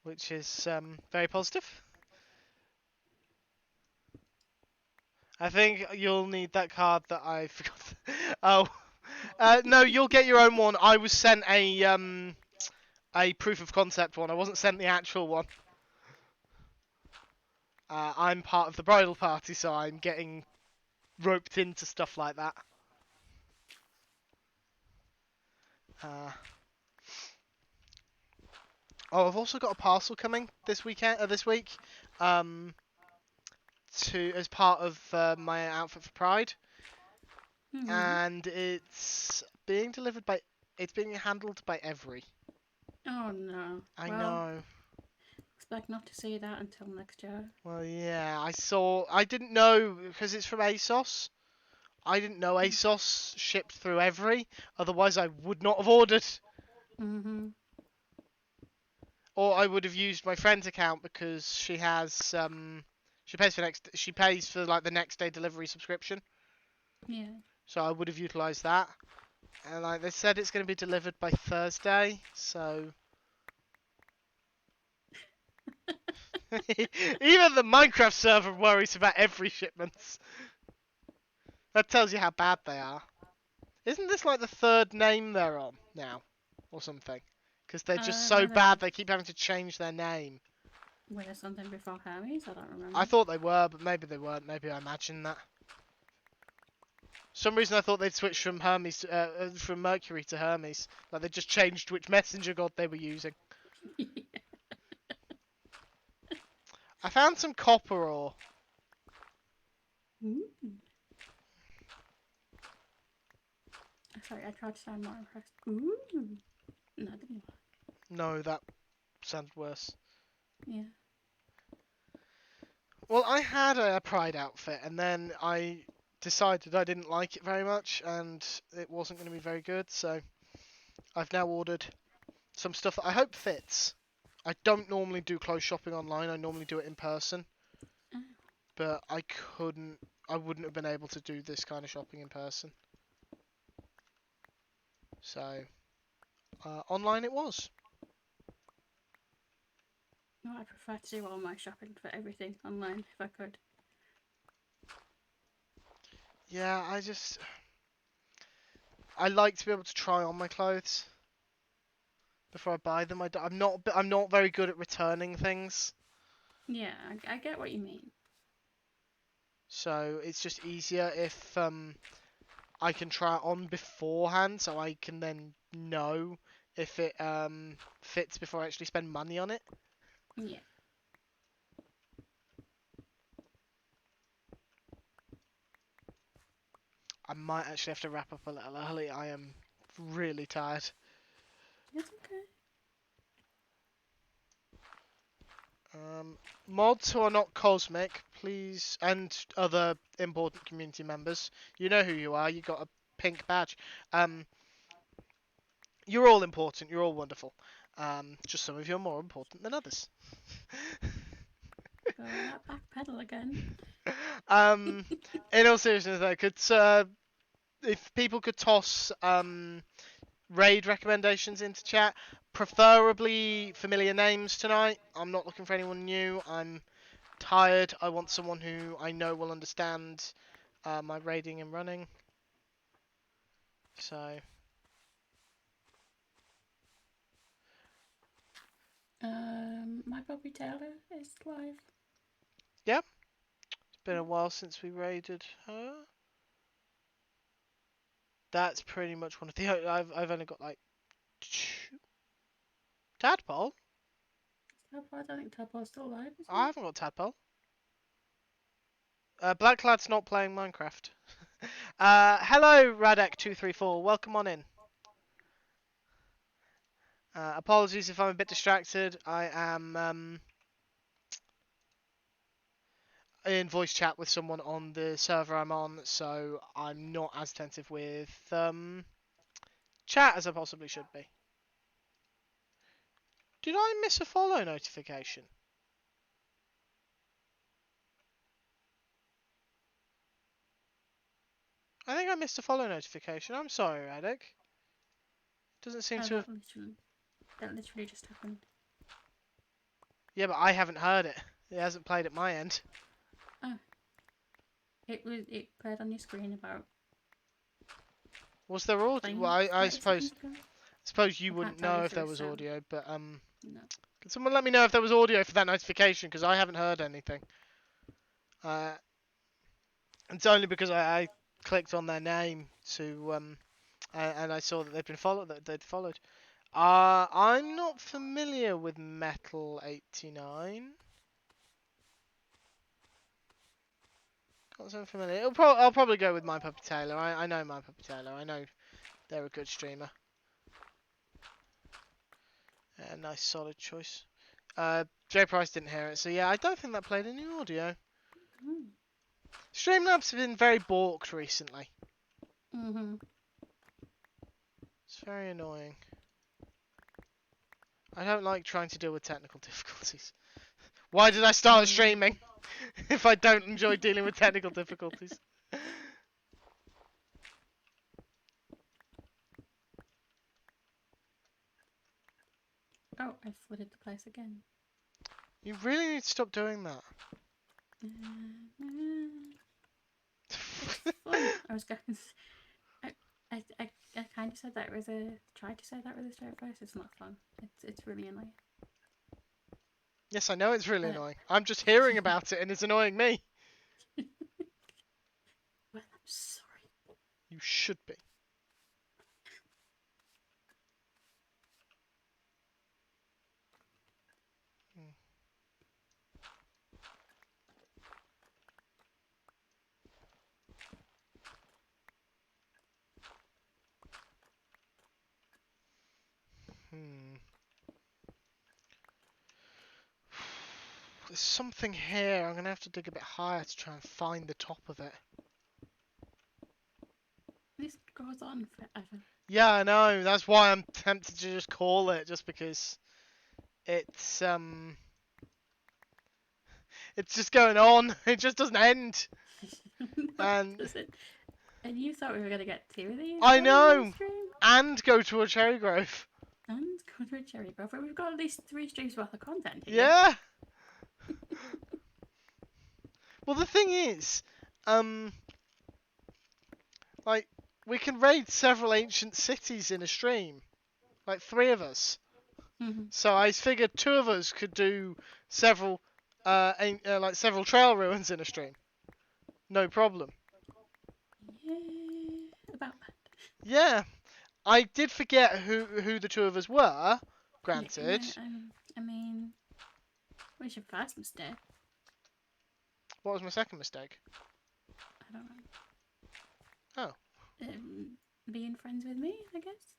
Which is very positive. I think you'll need that card that I forgot. Oh, no, you'll get your own one. I was sent a proof of concept one. I wasn't sent the actual one. I'm part of the bridal party, so I'm getting roped into stuff like that. Uh, oh, I've also got a parcel coming this week, um, to as part of my outfit for Pride, Mm-hmm. and it's being handled by Every. Oh no. I Well, know. expect not to see that until next year. Well, yeah, I didn't know because it's from ASOS. I didn't know ASOS shipped through every. Otherwise, I would not have ordered. Mhm. Or I would have used my friend's account because she has she pays for like the next day delivery subscription. Yeah. So I would have utilized that. And like they said, it's going to be delivered by Thursday. So even the Minecraft server worries about every shipment. That tells you how bad they are. Isn't this like the third name they're on now, or something? Because they're just so bad, they keep having to change their name. Were there something before Hermes? I don't I remember. thought they were, but maybe they weren't. Maybe I imagined that. For some reason I thought they'd switched from from Mercury to Hermes. Like they just changed which messenger god they were using. I found some copper ore. Ooh. Sorry, I tried to sound more impressed. Ooh. No, I didn't. No, that sounded worse. Yeah. Well, I had a Pride outfit, and then I decided I didn't like it very much, and it wasn't going to be very good, so I've now ordered some stuff that I hope fits. I don't normally do clothes shopping online, I normally do it in person, Oh. but I wouldn't have been able to do this kind of shopping in person. So, online it was. No, I prefer to do all my shopping for everything online if I could. Yeah, I like to be able to try on my clothes before I buy them. I'm not very good at returning things, Yeah, I get what you mean. so it's just easier if I can try it on beforehand, so I can then know if it fits before I actually spend money on it. Yeah. I might actually have to wrap up a little early. I am really tired. It's okay. Mods who are not cosmic, please, and other important community members, you know who you are. You got a pink badge. You're all important. You're all wonderful. Just some of you are more important than others. Go that back pedal again. In all seriousness, if people could toss raid recommendations into chat, preferably familiar names tonight. I'm not looking for anyone new. I'm tired. I want someone who I know will understand my raiding and running. So My puppy Taylor is live. yeah, it's been a while since we raided her. That's pretty much one of the. I've only got like two. Tadpole. Tadpole, I don't think Tadpole's still alive, is I he? haven't got Tadpole. Blacklad's not playing Minecraft. Hello, Radek234. Welcome on in. Apologies if I'm a bit distracted. I am in voice chat with someone on the server I'm on, so I'm not as attentive with chat as I possibly should be. Did I miss a follow notification? I think I missed a follow notification. I'm sorry, Radek. Doesn't seem Oh, to have. that literally just happened. Yeah, but I haven't heard it. It hasn't played at my end. Oh. It played on your screen about Was there audio? Well, I 30 seconds suppose ago. you I wouldn't can't tell know you if there through was sound. audio, but No. can someone let me know if there was audio for that notification? Because I haven't heard anything. Uh, it's only because I clicked on their name to and I saw that they'd been followed. That they'd followed. I'm not familiar with Metal 89. Can't say I'm familiar. I'll probably go with My Puppy Taylor. I know My Puppy Taylor. I know they're a good streamer. Nice solid choice. J Price didn't hear it, so yeah, I don't think that played any audio. Mm. Streamlabs have been very balked recently. Mm-hmm. It's very annoying. I don't like trying to deal with technical difficulties. Why did I start streaming if I don't enjoy dealing with technical difficulties? Oh, I flooded the place again. You really need to stop doing that. It's fun. I was going. I kind of said that with a tried to say that with a straight face. It's not fun. It's really annoying. Yes, I know it's really annoying. I'm just hearing about it and it's annoying me. Well, I'm sorry. You should be. Hmm. There's something here. I'm going to have to dig a bit higher to try and find the top of it. This goes on forever. Yeah, I know. That's why I'm tempted to just call it, just because it's it's just going on. It just doesn't end. No, And does it? And you thought we were gonna get 2 of these I done in one know. stream? And go to a cherry grove. And go to a cherry grove. We've got at least 3 streams worth of content here. Yeah. Well, the thing is, like, we can raid several ancient cities in a stream. Like 3 of us. Mm-hmm. So I figured 2 of us could do several, like several trail ruins in a stream. No problem. Yeah, about that. Yeah, I did forget who the 2 of us were. Granted. Yeah, I mean, what's your first mistake? What was my second mistake? I don't know. Oh. Being friends with me, I guess.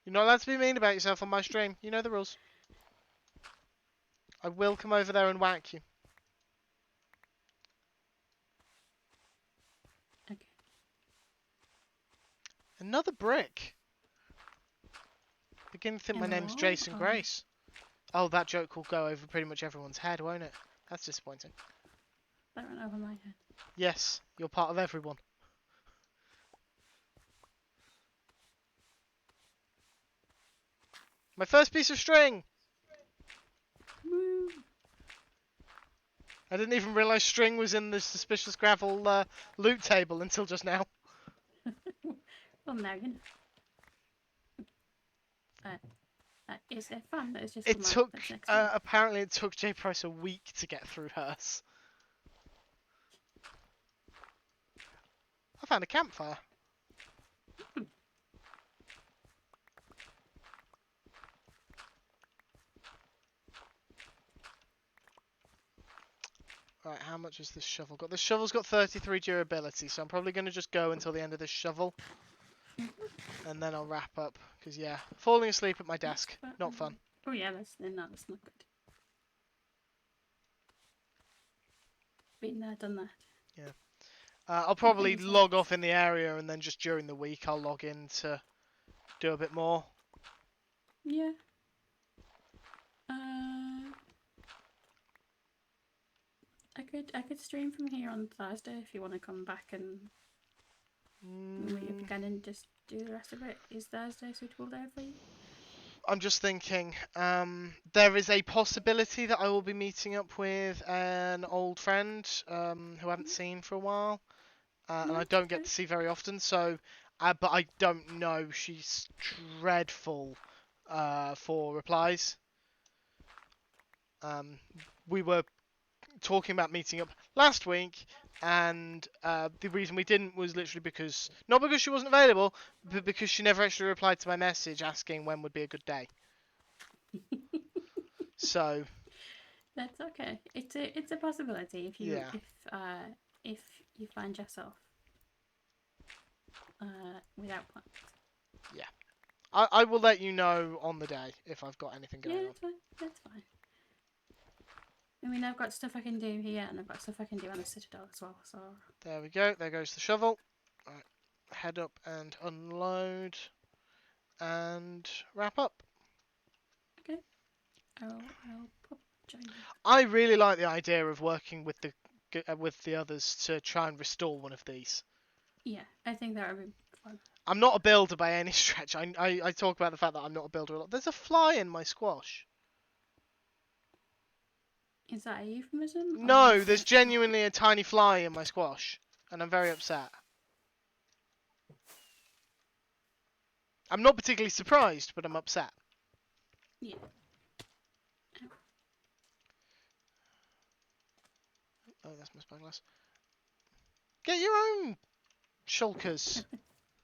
You're not allowed to be mean about yourself on my stream. You know the rules. I will come over there and whack you. Okay. Another brick. Begin to think my name's Jason Grace. Oh, that joke will go over pretty much everyone's head, won't it? That's disappointing. That went over my head. Yes, you're part of everyone. My first piece of string! Woo! I didn't even realise string was in the suspicious gravel loot table until just now. Well, now you know. Is it fun? That is just It took, next week. apparently it took J Price a week to get through hers. I found a campfire. Right, how much has this shovel got? This shovel's got 33 durability, so I'm probably going to just go until the end of this shovel. And then I'll wrap up. Because, yeah, falling asleep at my desk. Not fun. Oh, yeah, that's not good. Been there, done that. Yeah. I'll probably log off in the area, and then just during the week I'll log in to do a bit more. Yeah. I could stream from here on Thursday if you want to come back and meet up again and just do the rest of it. Is Thursday a suitable day for you? I'm just thinking, there is a possibility that I will be meeting up with an old friend who I haven't seen for a while, and I don't get to see very often. So, but I don't know. She's dreadful for replies. We were talking about meeting up last week, and the reason we didn't was literally because, not because she wasn't available, but because she never actually replied to my message asking when would be a good day. So that's okay. It's a possibility if you if you find yourself without plans. Yeah, I will let you know on the day if I've got anything going on. Yeah, that's fine. I mean, I've got stuff I can do here, and I've got stuff I can do on the Citadel as well, so... There we go. There goes the shovel. Right. Head up and unload and wrap up. Okay. I'll join you. I really like the idea of working with the others to try and restore one of these. Yeah, I think that would be fun. I'm not a builder by any stretch. I talk about the fact that I'm not a builder a lot. There's a fly in my squash. Is that a euphemism? No, there's genuinely a tiny fly in my squash, and I'm very upset. I'm not particularly surprised, but I'm upset. Yeah. Oh, that's my spyglass. Get your own shulkers.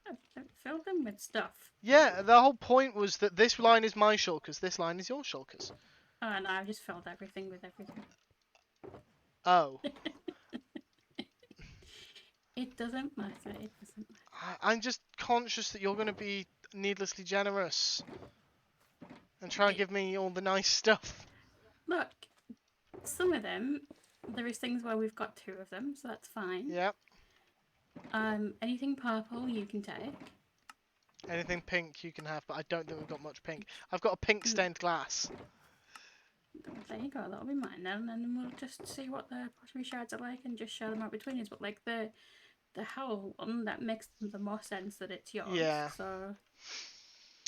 I've filled them with stuff. Yeah, the whole point was that this line is my shulkers, this line is your shulkers. Oh, no, I've just filled everything with everything. Oh. It doesn't matter, it doesn't matter. I'm just conscious that you're going to be needlessly generous and try and give me all the nice stuff. Look, some of them, there is things where we've got 2 of them, so that's fine. Yep. Anything purple you can take. Anything pink you can have, but I don't think we've got much pink. I've got a pink stained glass. There you go, that'll be mine then, and we'll just see what the pottery shards are like and just share them out between us. But like the howl one, that makes the more sense that it's yours. Yeah. So.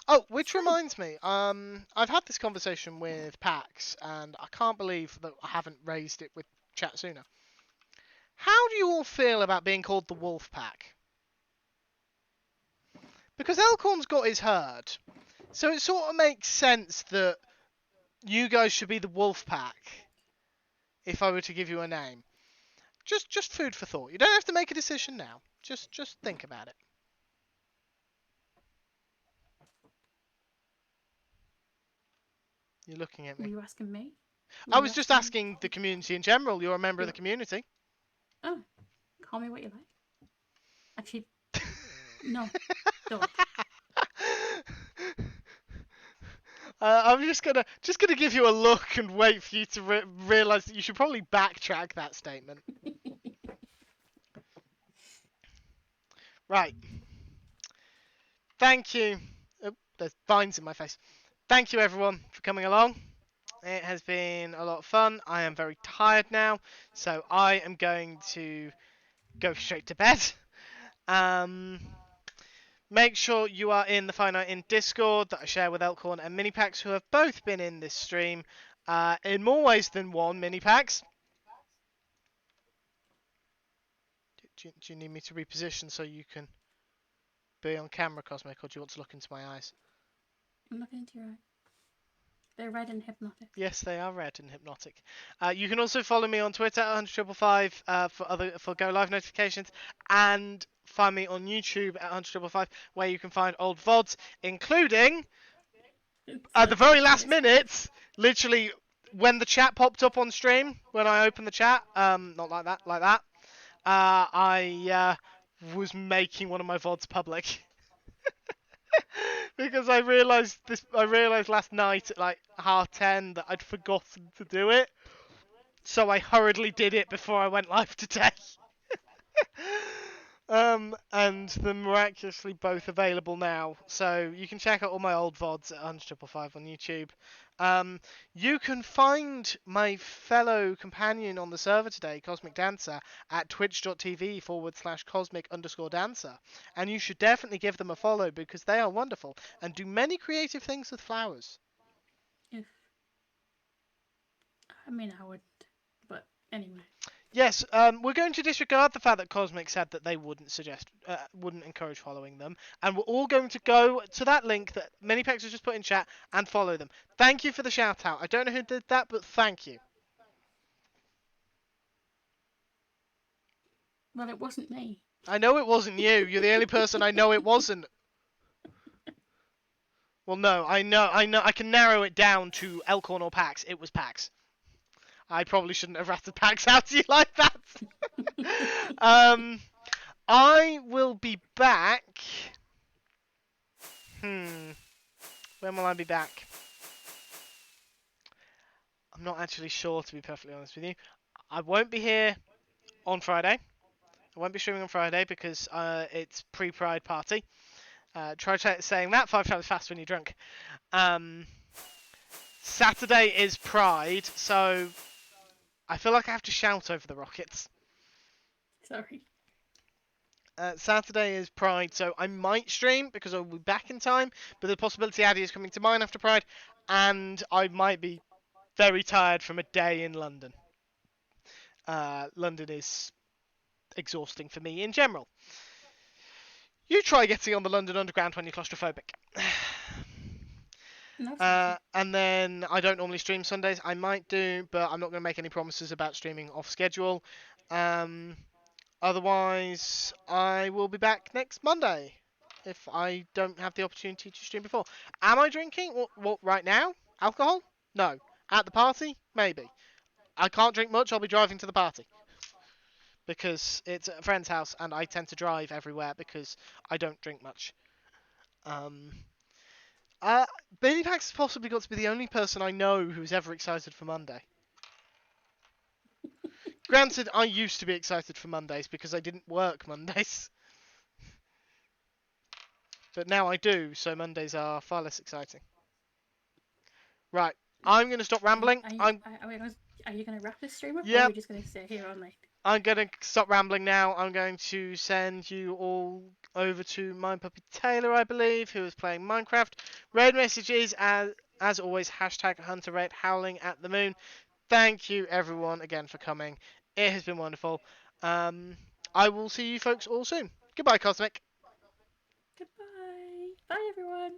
Oh, which reminds me, I've had this conversation with Pax, and I can't believe that I haven't raised it with chat sooner. How do you all feel about being called the Wolf Pack? Because Elkhorn's got his herd, so it sort of makes sense that you guys should be the Wolf Pack, if I were to give you a name. Just food for thought. You don't have to make a decision now. Just think about it. You're looking at me. Were you asking me? I was just asking the community in general. You're a member of the community. Oh, call me what you like. Actually, no, don't. I'm just gonna give you a look and wait for you to realise that you should probably backtrack that statement. Right. Thank you. Oh, there's vines in my face. Thank you everyone for coming along. It has been a lot of fun. I am very tired now, so I am going to go straight to bed. Make sure you are in the Finite in Discord that I share with Elkhorn and Minipax, who have both been in this stream in more ways than one. Minipax. Do you need me to reposition so you can be on camera, Cosmic, or do you want to look into my eyes? I'm looking into your eye. They're red and hypnotic. Yes, they are red and hypnotic. You can also follow me on Twitter at 10055 for go live notifications, and find me on YouTube at 10055 where you can find old VODs, including at the very last minute, literally when the chat popped up on stream, when I opened the chat, not like that, like that. I was making one of my VODs public. Because I realised last night at like 10:30 that I'd forgotten to do it, so I hurriedly did it before I went live today. And they're miraculously both available now, so you can check out all my old VODs at 10055 on YouTube. You can find my fellow companion on the server today, Cosmic Dancer, at twitch.tv/cosmic_dancer. And you should definitely give them a follow because they are wonderful and do many creative things with flowers. I mean, I would, but anyway. Yes, we're going to disregard the fact that Cosmic said that they wouldn't encourage following them, and we're all going to go to that link that Minipex has just put in chat and follow them. Thank you for the shout out. I don't know who did that, but thank you. Well, it wasn't me. I know it wasn't you. You're the only person I know it wasn't. Well, no, I know. I can narrow it down to Elkhorn or Pax. It was Pax. I probably shouldn't have ratted Pax out to you like that. I will be back. When will I be back? I'm not actually sure, to be perfectly honest with you. I won't be here on Friday. I won't be streaming on Friday because it's pre-Pride party. Try saying that 5 times fast when you're drunk. Um, Saturday is Pride, so I feel like I have to shout over the rockets. Sorry. Saturday is Pride, so I might stream because I'll be back in time. But the possibility Addy is coming to mine after Pride, and I might be very tired from a day in London. London is exhausting for me in general. You try getting on the London Underground when you're claustrophobic. No, thank you. And then I don't normally stream Sundays. I might do, but I'm not going to make any promises about streaming off schedule. Um, Otherwise, I will be back next Monday if I don't have the opportunity to stream before. Am I drinking? What right now? Alcohol? No. At the party? Maybe. I can't drink much. I'll be driving to the party because it's at a friend's house and I tend to drive everywhere because I don't drink much. Um, uh, Billy Pax has possibly got to be the only person I know who's ever excited for Monday. Granted, I used to be excited for Mondays because I didn't work Mondays. But now I do, so Mondays are far less exciting. Right, I'm going to stop rambling. Are you going to wrap this stream up, or are we Yep, just going to stay here all night? I'm going to stop rambling now. I'm going to send you all over to my puppy Taylor, I believe, who is playing Minecraft. Raid messages, as always, hashtag HunterRate howling at the moon. Thank you, everyone, again for coming. It has been wonderful. I will see you folks all soon. Goodbye, Cosmic. Goodbye. Bye, everyone.